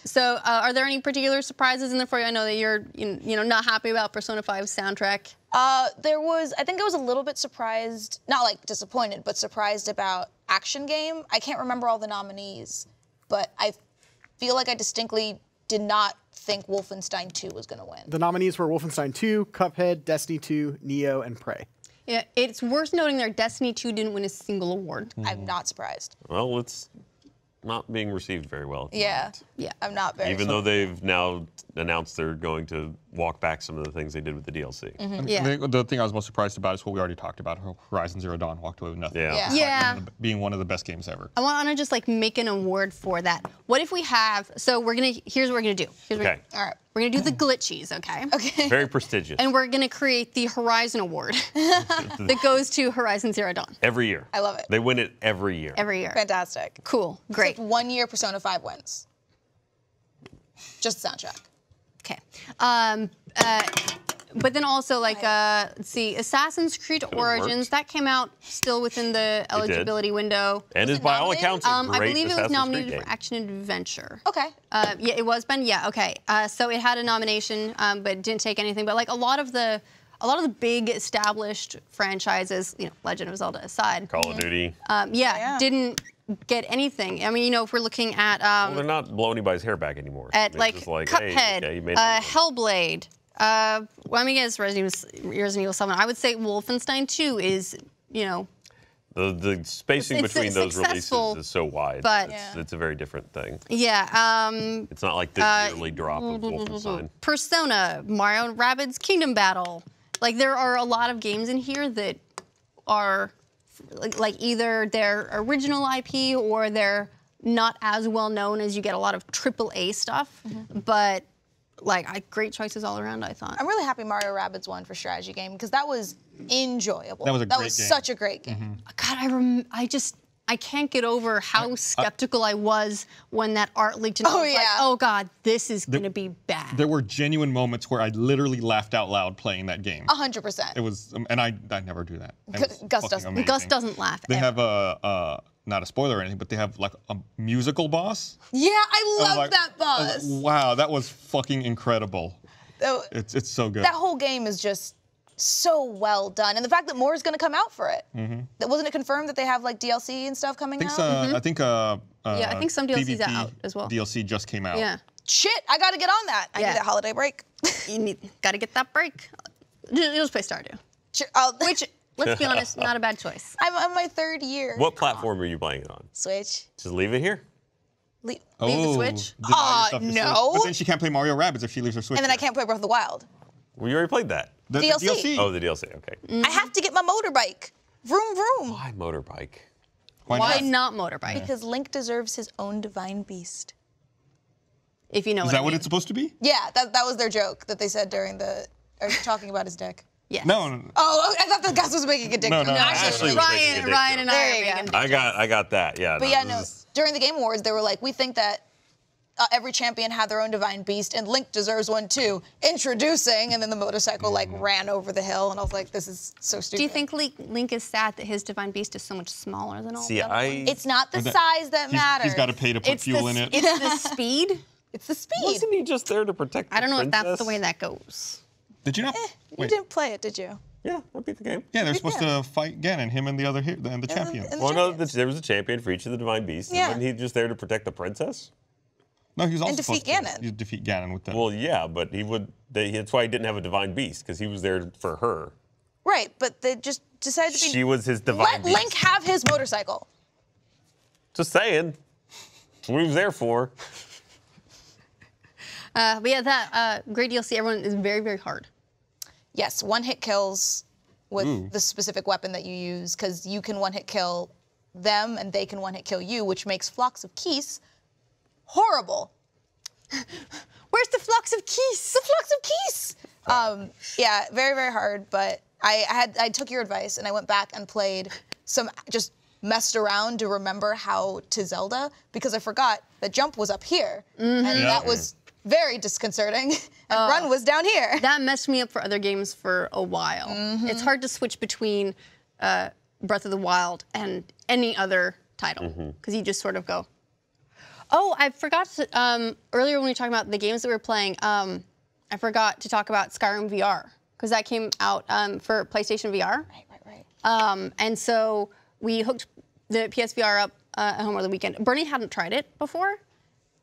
So are there any particular surprises in there for you? I know that you're not happy about Persona 5's soundtrack. I think I was a little bit surprised, not like disappointed, but surprised about Action Game. I can't remember all the nominees, but I feel like I distinctly did not think Wolfenstein 2 was going to win. The nominees were Wolfenstein 2, Cuphead, Destiny 2, Nioh, and Prey. Yeah, it's worth noting that Destiny 2 didn't win a single award. I'm not surprised. Well, it's not being received very well. At the Yeah. moment. Yeah. I'm not very Even though they've now announced they're going to walk back some of the things they did with the DLC. Yeah. The thing I was most surprised about is what we already talked about. Horizon Zero Dawn walked away with nothing. Yeah. Yeah. Being one of the best games ever. I want to just like make an award for that. What if we have? So here's what we're gonna do. Okay. All right. We're gonna do the glitchies, okay? Okay. Very prestigious. And we're gonna create the Horizon Award that goes to Horizon Zero Dawn Every year. I love it. They win it every year. every year. Fantastic. Cool. Great. Except 1 year Persona 5 wins. Just the soundtrack. Okay. But then also like let's see, Assassin's Creed Origins worked. that came out still within the eligibility window. And Was is it by all nominated? accounts a I great believe it was Assassin's nominated Creed for game. Action Adventure. Okay. Yeah, it was, Ben. Yeah, okay. So it had a nomination, but didn't take anything. But like a lot of the big established franchises, Legend of Zelda aside, Call of Duty. Yeah. didn't get anything. I mean, if we're looking at Well, they're not blowing anybody's hair back anymore. at They're like just like, Cuphead, hey, okay, you made it. Hellblade. Well, I mean, it's Resident Evil 7. I would say Wolfenstein 2 is, The spacing It's between those successful, releases is so wide. but- It's a very different thing. yeah. It's not like the yearly drop of Wolfenstein. Persona, Mario & Rabbids Kingdom Battle. Like there are a lot of games in here that are like either their original IP or they're not as well known as you get a lot of AAA stuff, but like great choices all around, I thought. I'm really happy Mario Rabbids won for strategy game because that was enjoyable. That was a great game. such a great game. God, I can't get over how skeptical I was when that art leaked and I was like, yeah. oh God, this is gonna be bad. There were genuine moments where I literally laughed out loud playing that game. 100%. It was, and I never do that. It was Gus fucking doesn't. amazing. Gus doesn't laugh. They ever. have not a spoiler or anything, but they have like a musical boss. Yeah, I love like- that I was boss. like, wow, that was fucking incredible. Oh, It's so good. that whole game is just so well done, and the fact that more is going to come out for it. That wasn't it confirmed that they have like DLC and stuff coming out? I think Yeah, I think some DLCs are PvP out as well. DLC just came out. Yeah. Shit, I got to get on that. I Yeah. need that holiday break. You gotta get that break. You'll just play Stardew. Sure, Which, let's be honest, not a bad choice. I'm on my 3rd year. What platform are you playing it on? Switch. Just leave it here. Leave the Switch? deny yourself your no. Switch. But then she can't play Mario Rabbids if she leaves her Switch. And then I there. can't play Breath of the Wild. Well, you already played that. The DLC. Oh, the DLC. Okay. I have to get my motorbike. Vroom vroom. Why motorbike? Why Why not? not motorbike? Because Link deserves his own divine beast. If you know Is what that I what mean. it's supposed to be? Yeah, that was their joke that they said during the talking about his dick. Yes. No. Oh, I thought the Gus was making a dick No, joke. no, Ashley was making a dick Ryan joke. and I There are you making go. I got that. Yeah. But yeah, this no. is- During the Game Awards, they were like, we think that every champion had their own divine beast, and Link deserves one too. Introducing, and then the motorcycle like ran over the hill, and I was like, this is so stupid. Do you think Link is sad that his divine beast is so much smaller than all See, the other ones? it's not the Or that size that matters? He's got to pay to put fuel in it. It's the speed. It's the speed. Wasn't he just there to protect the I don't know if that's the princess? way that goes. Did you not? You Wait. didn't play it, did you? Yeah, I beat the game. Yeah, they're supposed to fight Ganon, him and the other and the champion. and the Well, no, champions. there was a champion for each of the divine beasts. Yeah. And wasn't he just there to protect the princess? No, he was also And defeat supposed Ganon. to defeat Ganon with that. Well, yeah, but that's why he didn't have a divine beast, because he was there for her. Right, but they just decided to be. She was his divine Let beast. Link have his motorcycle. Just saying. That's what he was there for. But yeah, that great DLC. Everyone is very, very hard. Yes, one-hit kills with the specific weapon that you use, because you can one-hit kill them and they can one-hit kill you, which makes Flocks of Keys horrible. Where's the Flocks of Keys? The Flocks of Keys! Yeah, very, very hard, but I took your advice and I went back and played just messed around to remember how to Zelda, because I forgot that jump was up here, and that was very disconcerting, and run was down here. That messed me up for other games for a while. It's hard to switch between Breath of the Wild and any other title, because you just sort of go, oh, I forgot to, earlier when we were talking about the games that we were playing, I forgot to talk about Skyrim Vr, because that came out for PlayStation VR. Right. And so we hooked the PSVR up at home over the weekend. Bernie hadn't tried it before.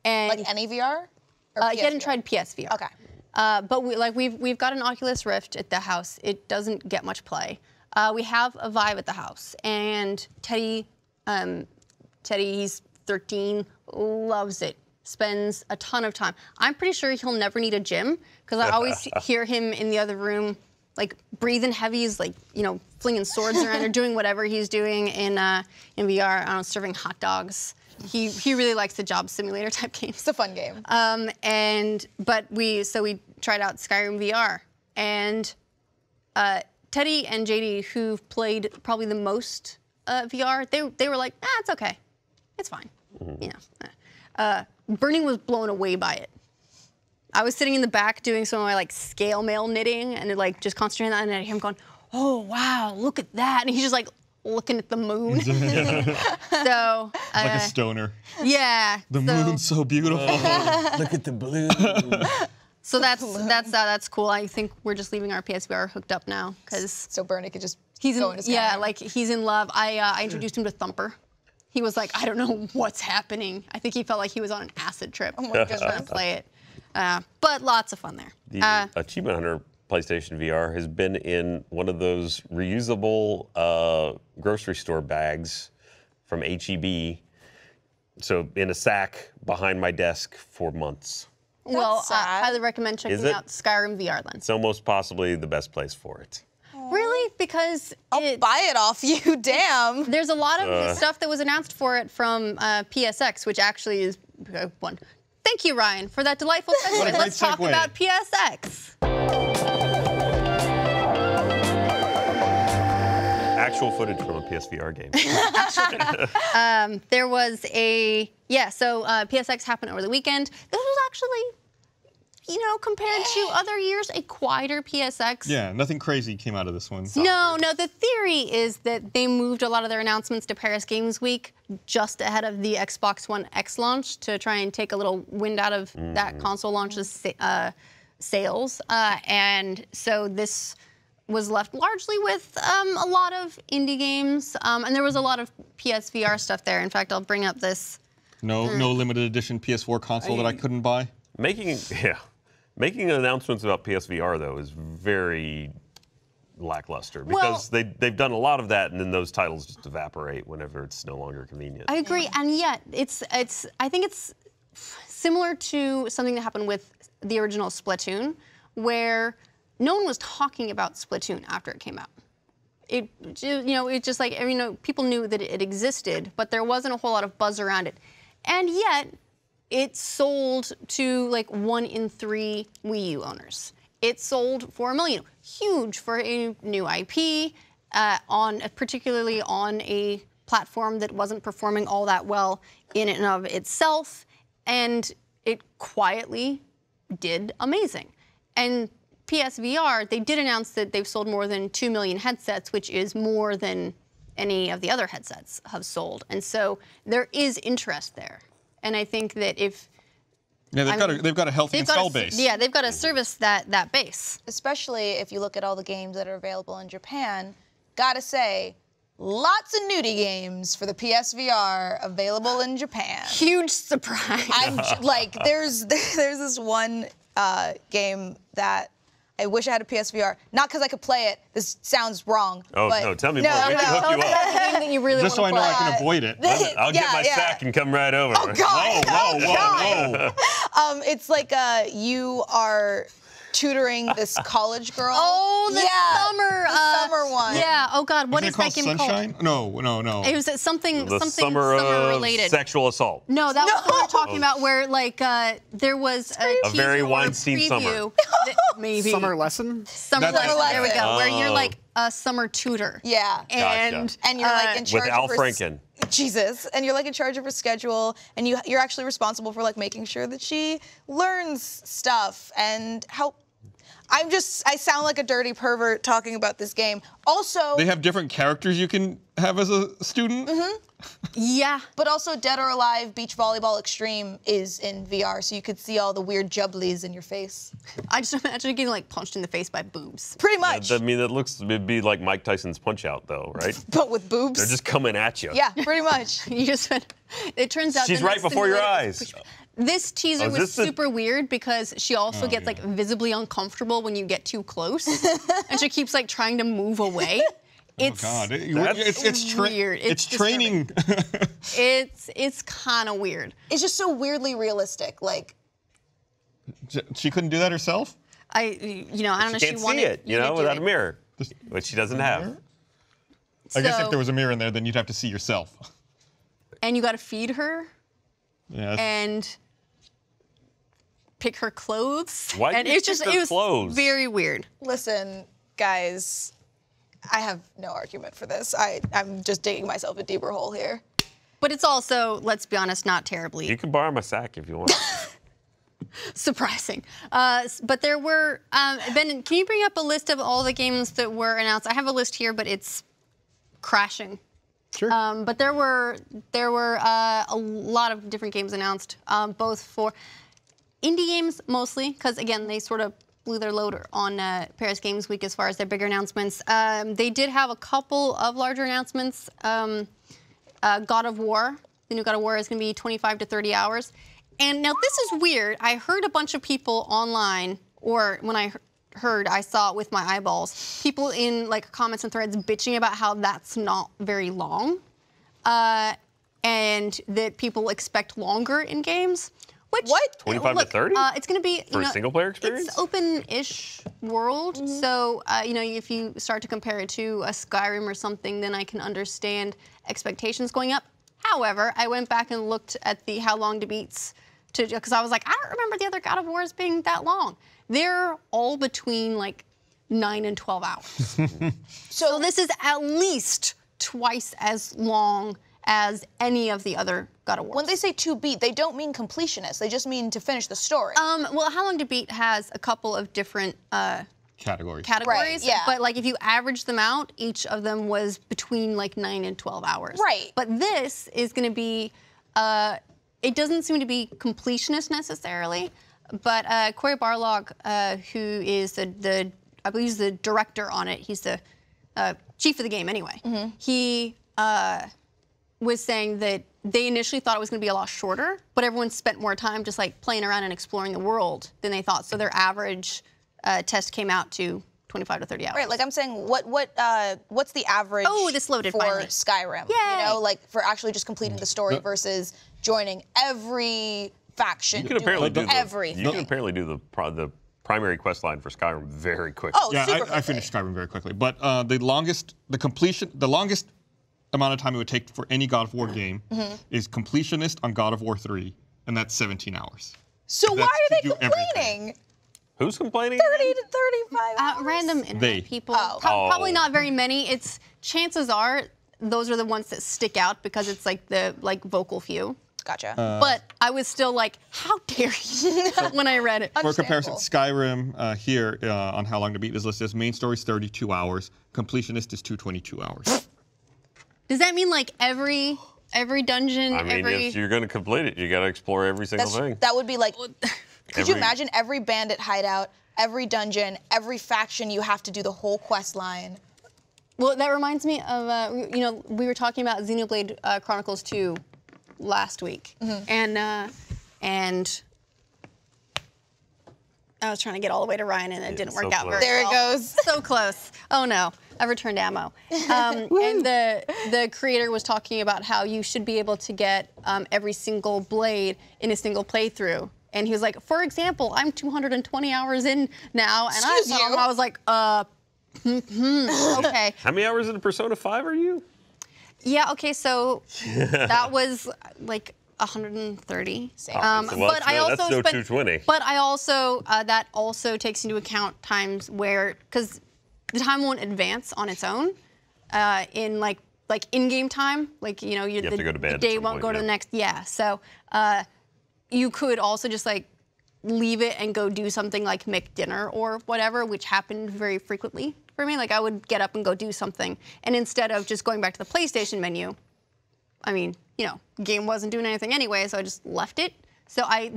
And Like any VR? he hadn't tried PSVR. Okay. But we've got an Oculus Rift at the house. It doesn't get much play. We have a Vive at the house, and Teddy, he's 13, loves it. Spends a ton of time. I'm pretty sure he'll never need a gym, because I always hear him in the other room, like breathing heavy. He's like, flinging swords around or doing whatever he's doing in VR. I don't know, serving hot dogs. He really likes the job simulator type games. It's a fun game. But we tried out Skyrim VR, and Teddy and JD, who've played probably the most VR, they were like, it's okay, it's fine. Bernie was blown away by it. I was sitting in the back doing some of my scale mail knitting, and just concentrating on that, and him going, oh wow, look at that, and he's just looking at the moon. So like a stoner. Yeah. The moon's so beautiful. Look at the blue. So that's cool. I think we're just leaving our PSVR hooked up now, because so Bernie could just he's go into Skyrim. he's in love. I introduced him to Thumper. He was like, I don't know what's happening. I think he felt like he was on an acid trip. Oh my goodness. Trying to play it. But lots of fun there. The Achievement Hunter PlayStation VR has been in one of those reusable grocery store bags from HEB. So in a sack behind my desk for months. Well, I sad. highly recommend checking out Skyrim VR then. It's almost possibly the best place for it. Really? Because I'll buy it off you, damn. there's a lot of stuff that was announced for it from PSX, which actually is one. Thank you, Ryan, for that delightful segue. Let's talk segue. about PSX. Actual footage from a PSVR game. There was so PSX happened over the weekend. This was actually, compared to other years, a quieter PSX. Yeah, nothing crazy came out of this one. No, the theory is that they moved a lot of their announcements to Paris Games Week just ahead of the Xbox One X launch to try and take a little wind out of that console launch's sales. And so this was left largely with a lot of indie games, and there was a lot of PSVR stuff there. In fact, I'll bring up this. No limited edition PS4 console that I couldn't buy. Making announcements about PSVR though is very lackluster, because they've done a lot of that, and then those titles just evaporate whenever it's no longer convenient. I agree, and yet I think it's similar to something that happened with the original Splatoon, where no one was talking about Splatoon after it came out. It's just like, people knew that it existed, but there wasn't a whole lot of buzz around it. And yet, it sold to 1 in 3 Wii U owners. It sold for 1 million. Huge for a new IP, particularly on a platform that wasn't performing all that well in and of itself. And it quietly did amazing. And PSVR, they did announce that they've sold more than 2 million headsets, which is more than any of the other headsets have sold. And so there is interest there. And I think that they've got a healthy install base. Yeah, they've got to service that base. Especially if you look at all the games that are available in Japan, gotta say, lots of nudie games for the PSVR available in Japan. Huge surprise. There's this one game that I wish I had a PSVR. Not because I could play it. This sounds wrong. Oh, but no, tell me more. We can hook you up. That you really Just so I know I can avoid it. I'll get my sack and come right over. Oh, God. Whoa. It's like you are tutoring this college girl. Oh, the summer one. Yeah. Oh God, what Isn't is it called that game Sunshine? called? No. It was something The something summer of related. sexual assault. No, that was what we were talking about, where like there was a A very teaser or a Weinstein summer. preview that- maybe Summer lesson? Summer That's- lesson. There we go. Where you're Oh. like a summer tutor. Yeah. And And you're like in charge With Al of her Franken. Jesus, and you're like in charge of her schedule, and you're actually responsible for like making sure that she learns stuff and help. I sound like a dirty pervert talking about this game. Also, They have different characters you can have as a student. yeah. but also Dead or Alive Beach Volleyball Extreme is in VR, so you could see all the weird jubblies in your face. I just imagine getting like punched in the face by boobs. Pretty much, I mean, it'd be like Mike Tyson's Punch Out, though, right? but with boobs. They're just coming at you. Yeah, pretty much. You just it turns out She's the right next before your simulator- eyes. This teaser Oh, is was this the- super weird because she also gets like visibly uncomfortable when you get too close, and she keeps like trying to move away. It's God, That's it's weird. It's It's training. it's kind of weird. It's just so weirdly realistic. Like, She couldn't do that herself. I don't know. She can't she wanted see it, you to do without a it. mirror, which she doesn't have. I guess So- if there was a mirror in there, then you'd have to see yourself. And you got to feed her Yeah. and pick her clothes. Why and did you it's just pick her it was clothes? very weird. listen, guys, I have no argument for this. I'm just digging myself a deeper hole here. But it's also, let's be honest, not terribly You can borrow my sack if you want. surprising. But there were, Ben, can you bring up a list of all the games that were announced? I have a list here, but it's crashing. Sure. But there were a lot of different games announced, both for indie games mostly, because again they sort of blew their load on Paris Games Week as far as their bigger announcements. They did have a couple of larger announcements. God of War, the new God of War is going to be 25 to 30 hours. And now this is weird. I heard a bunch of people online, or when I heard, I saw it with my eyeballs, people in like comments and threads bitching about how that's not very long, and that people expect longer in games. Which, What? 25 to 30? It's going to be For a single-player experience? It's open-ish world, so if you start to compare it to a Skyrim or something, then I can understand expectations going up. However, I went back and looked at the how long to beats, because I was like, I don't remember the other God of Wars being that long. They're all between like 9 and 12 hours. So this is at least twice as long as any of the other God of Wars. When they say to beat, they don't mean completionist. They just mean to finish the story. Well, How Long to Beat has a couple of different Categories. categories, yeah. but like if you average them out, each of them was between like 9 and 12 hours. Right. But this is going to be, it doesn't seem to be completionist necessarily, but Corey Barlog, who is I believe he's the director on it, he's the chief of the game anyway, he was saying that they initially thought it was going to be a lot shorter, but everyone spent more time just like playing around and exploring the world than they thought. So their average test came out to 25 to 30 hours. Right, like I'm saying, what's the average this loaded for finally. Skyrim? Yay. Like for actually just completing the story versus joining every faction, You can apparently do everything. You can apparently do the primary quest line for Skyrim very quickly. Oh, Yeah, super I quickly. finished Skyrim very quickly. But the longest amount of time it would take for any God of War game is completionist on God of War 3, and that's 17 hours. So why That's are to they do everything. complaining? Who's complaining? 30 to 35 hours? Random internet They. people. Oh. Probably not very many. Chances are those are the ones that stick out because it's like the vocal few. Gotcha. But I was still like, how dare you when I read it. For comparison, Understandable. Skyrim here on How Long to Beat is listed as main story is 32 hours, completionist is 222 hours. Does that mean like every dungeon, I mean, if you're going to complete it, you got to explore every single thing. That would be like, could you Every- imagine every bandit hideout, every dungeon, every faction, you have to do the whole quest line? Well, that reminds me of, we were talking about Xenoblade Chronicles 2 last week. And I was trying to get all the way to Ryan and it didn't work so out close. very There it well. goes. So close. Oh no, I've returned ammo. And the creator was talking about how you should be able to get every single blade in a single playthrough And he was like, for example, I'm 220 hours in now, and Excuse you? I was like, okay. How many hours in Persona 5 are you? Yeah, okay, so that was like 130. Same. Well, But I also that's no spent, 220. But I also that also takes into account times where, because the time won't advance on its own in like in-game time, like you have to go to bed the at day some won't point, go to yeah. the next. Yeah, so you could also just like leave it and go do something like make dinner or whatever, which happened very frequently for me. Like I would get up and go do something, and instead of just going back to the PlayStation menu, I mean, you know, game wasn't doing anything anyway, so I just left it. So I'm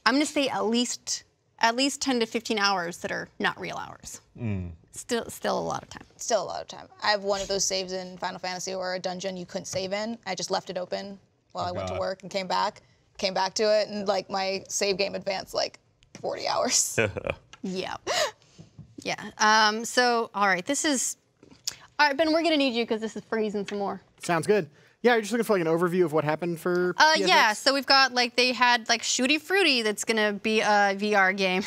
gonna say at least 10 to 15 hours that are not real hours. Still a lot of time. Still a lot of time. I have one of those saves in Final Fantasy where a dungeon you couldn't save in. I just left it open while I went to God. work and came back to it, and like my save game advanced like 40 hours. Yeah. Yeah. So, all right, all right, Ben, we're gonna need you because this is freezing some more. Sounds good. Yeah, you're just looking for like an overview of what happened for PSX? Yeah, so we've got they had Shooty Fruity that's gonna be a VR game.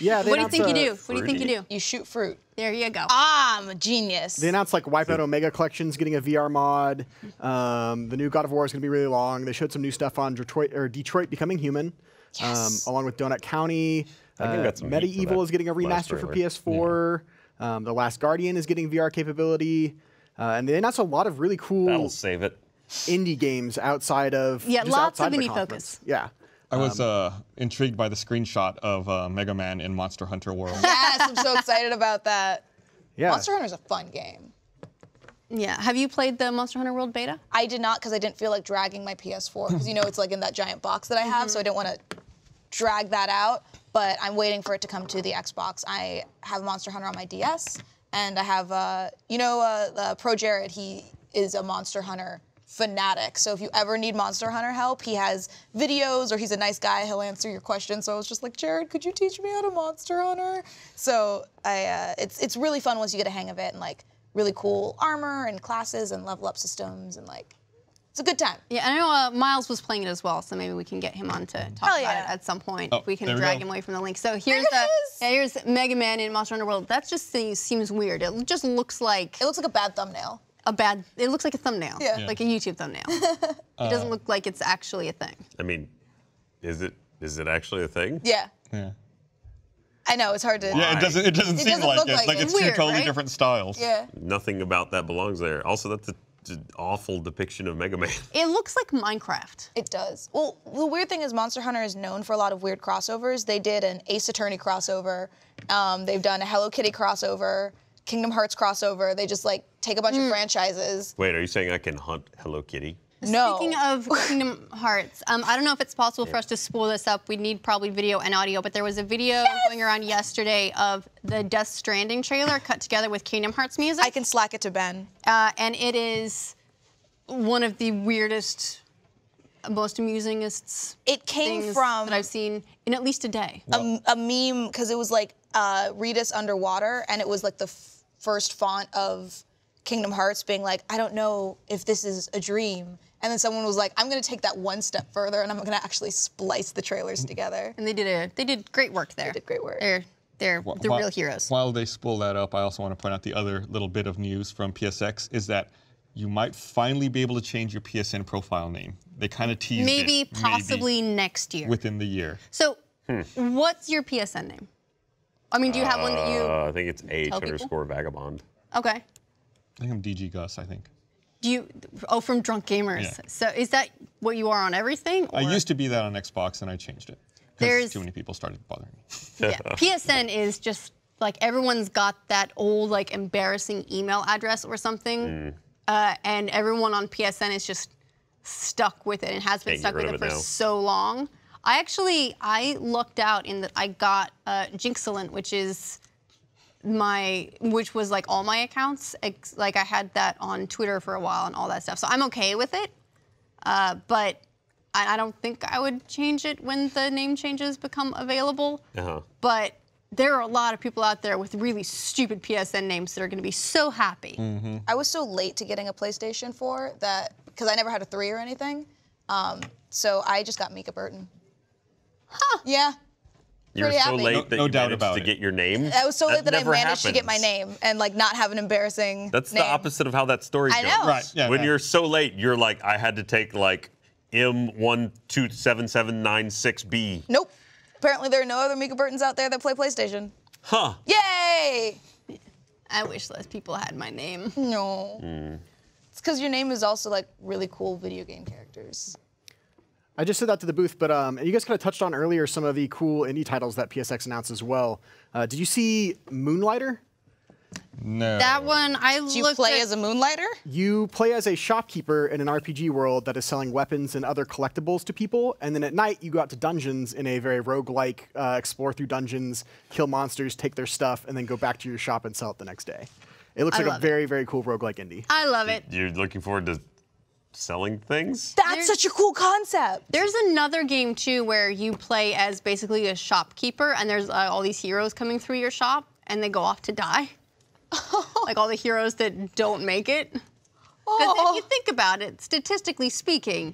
Yeah, they What do you think you do? announced, What do you think you do? You shoot fruit. There you go. Ah, I'm a genius. They announced like Wipeout Omega Collection's getting a VR mod. The new God of War is going to be really long. They showed some new stuff on Detroit Becoming Human, Yes. along with Donut County. I think got some heat for Medieval that is getting a last remaster for trailer. PS4. The Last Guardian is getting VR capability. And they announced a lot of really cool That'll save it. indie games outside of Yeah, just lots outside of the indie conference. focus. Yeah. I was intrigued by the screenshot of Mega Man in Monster Hunter World. Yes, I'm so excited about that. Yeah. Monster Hunter's a fun game. Yeah. Have you played the Monster Hunter World beta? I did not because I didn't feel like dragging my PS4 because you know it's like in that giant box that I have, so I didn't want to drag that out. But I'm waiting for it to come to the Xbox. I have Monster Hunter on my DS, and I have Pro Jared. He is a Monster Hunter fanatic. So if you ever need Monster Hunter help, he has videos, or he's a nice guy. He'll answer your questions. So I was just like, Jared, could you teach me how to Monster Hunter? So it's really fun once you get a hang of it, and like really cool armor and classes and level up systems, and like it's a good time. Yeah, I know Miles was playing it as well, so maybe we can get him on to talk Hell about yeah. it at some point. Oh, If we can there we drag go. him away from the link. So here's There it is. here's Mega Man in Monster Hunter World. That just seems weird. It just looks like It looks like a bad thumbnail. it looks like a thumbnail. Yeah. Like a YouTube thumbnail. It doesn't look like it's actually a thing. I mean, is it actually a thing? Yeah, Yeah. I know it's hard to. Yeah, it doesn't seem doesn't like look it. like Like it. it's two Weird, totally right? different styles. Yeah. Nothing about that belongs there. Also, that's an awful depiction of Mega Man. It looks like Minecraft. It does. Well, the weird thing is Monster Hunter is known for a lot of weird crossovers. They did an Ace Attorney crossover. They've done a Hello Kitty crossover, Kingdom Hearts crossover. They just like take a bunch of franchises. Wait, are you saying I can hunt Hello Kitty? No. Speaking of Kingdom Hearts, I don't know if it's possible for us to spool this up. We'd need probably video and audio, but there was a video going around yesterday of the Death Stranding trailer cut together with Kingdom Hearts music. I can slack it to Ben. And it is one of the weirdest, most amusingest It came things from that I've seen in at least a day. a meme because it was like Reedus underwater, and it was like the first font of Kingdom Hearts being like, I don't know if this is a dream. And then someone was like, I'm gonna take that one step further, and I'm gonna actually splice the trailers together. And they did great work there. They did great work. They're the real heroes. While they spool that up, I also want to point out the other little bit of news from PSX is that you might finally be able to change your PSN profile name. They kind of teased Maybe it. possibly next year. Within the year. So, what's your PSN name? I mean, do you have one that you? I think it's Tell people? H_Vagabond. Okay. I think I'm DG Gus, I think. Do you? Oh, from Drunk Gamers. Yeah. So is that what you are on everything? Or? I used to be that on Xbox and I changed it. There's- Because too many people started bothering me. Yeah. PSN is just like everyone's got that old like embarrassing email address or something, and everyone on PSN is just stuck with it and has been Can't stuck get rid with it of for it now. so long. I lucked out in that I got Jinxilent, which was like all my accounts. Like I had that on Twitter for a while and all that stuff. So I'm okay with it, but I don't think I would change it when the name changes become available. But there are a lot of people out there with really stupid PSN names that are going to be so happy. I was so late to getting a PlayStation 4 that because I never had a 3 or anything, so I just got Mika Burton. Yeah. You were Pretty so happy. late that No you doubt managed about to it. get your name. I was so late that I never managed to get my happens. name and like not have an embarrassing That's name. the opposite of how that story I goes. know. Right. Yeah. When yeah. you're so late, you're like, I had to take like M127796B. Nope. Apparently there are no other Mika Burtons out there that play PlayStation. Huh. Yay! I wish less people had my name. No. It's because your name is also like really cool video game characters. I just said that to the booth, but you guys kind of touched on earlier some of the cool indie titles that PSX announced as well. Did you see Moonlighter? No. That one, I Do you looked play at, as a Moonlighter? You play as a shopkeeper in an RPG world that is selling weapons and other collectibles to people, and then at night you go out to dungeons in a very roguelike, explore through dungeons, kill monsters, take their stuff, and then go back to your shop and sell it the next day. It looks I like a love it. very, very cool roguelike indie. I love it. You're looking forward to selling things? That's such a cool concept. There's another game too where you play as basically a shopkeeper, and there's all these heroes coming through your shop, and they go off to die. Like all the heroes that don't make it. Because if you think about it, statistically speaking,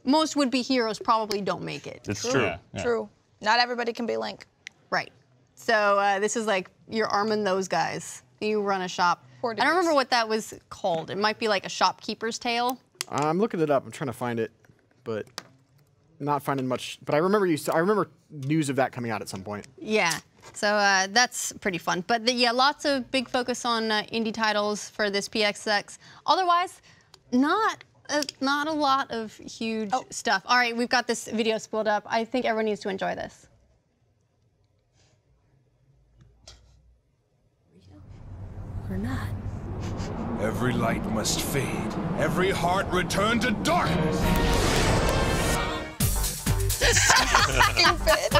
most would-be heroes probably don't make it. It's true. Yeah, yeah. True. Not everybody can be Link. Right. So this is like you're arming those guys. You run a shop. Poor I don't dudes. remember what that was called. It might be like a shopkeeper's tale. I'm looking it up. I'm trying to find it, but not finding much. But I remember I remember news of that coming out at some point. Yeah. So that's pretty fun. But yeah, lots of big focus on indie titles for this PSX. Otherwise, not a lot of huge stuff. All right, we've got this video spooled up. I think everyone needs to enjoy this. Or not. Every light must fade. Every heart return to darkness. Stupid.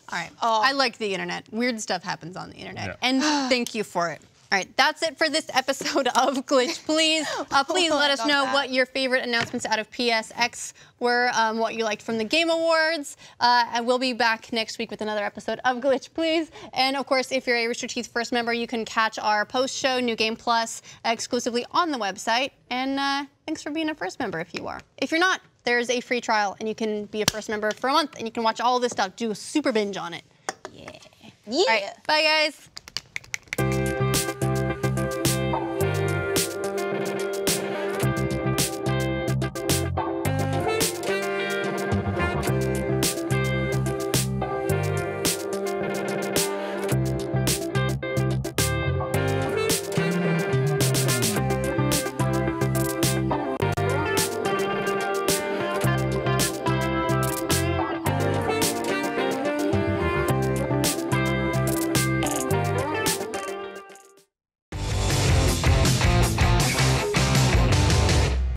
All right. I like the internet. Weird stuff happens on the internet. Yeah. And thank you for it. All right, that's it for this episode of Glitch Please. Please let us know what your favorite announcements out of PSX were, what you liked from the Game Awards. And we'll be back next week with another episode of Glitch Please. And of course, if you're a Rooster Teeth First member, you can catch our post-show New Game Plus exclusively on the website. And thanks for being a First member if you are. If you're not, there's a free trial, and you can be a First member for a month, and you can watch all this stuff, do a super binge on it. Yeah. Yeah. All right, bye guys.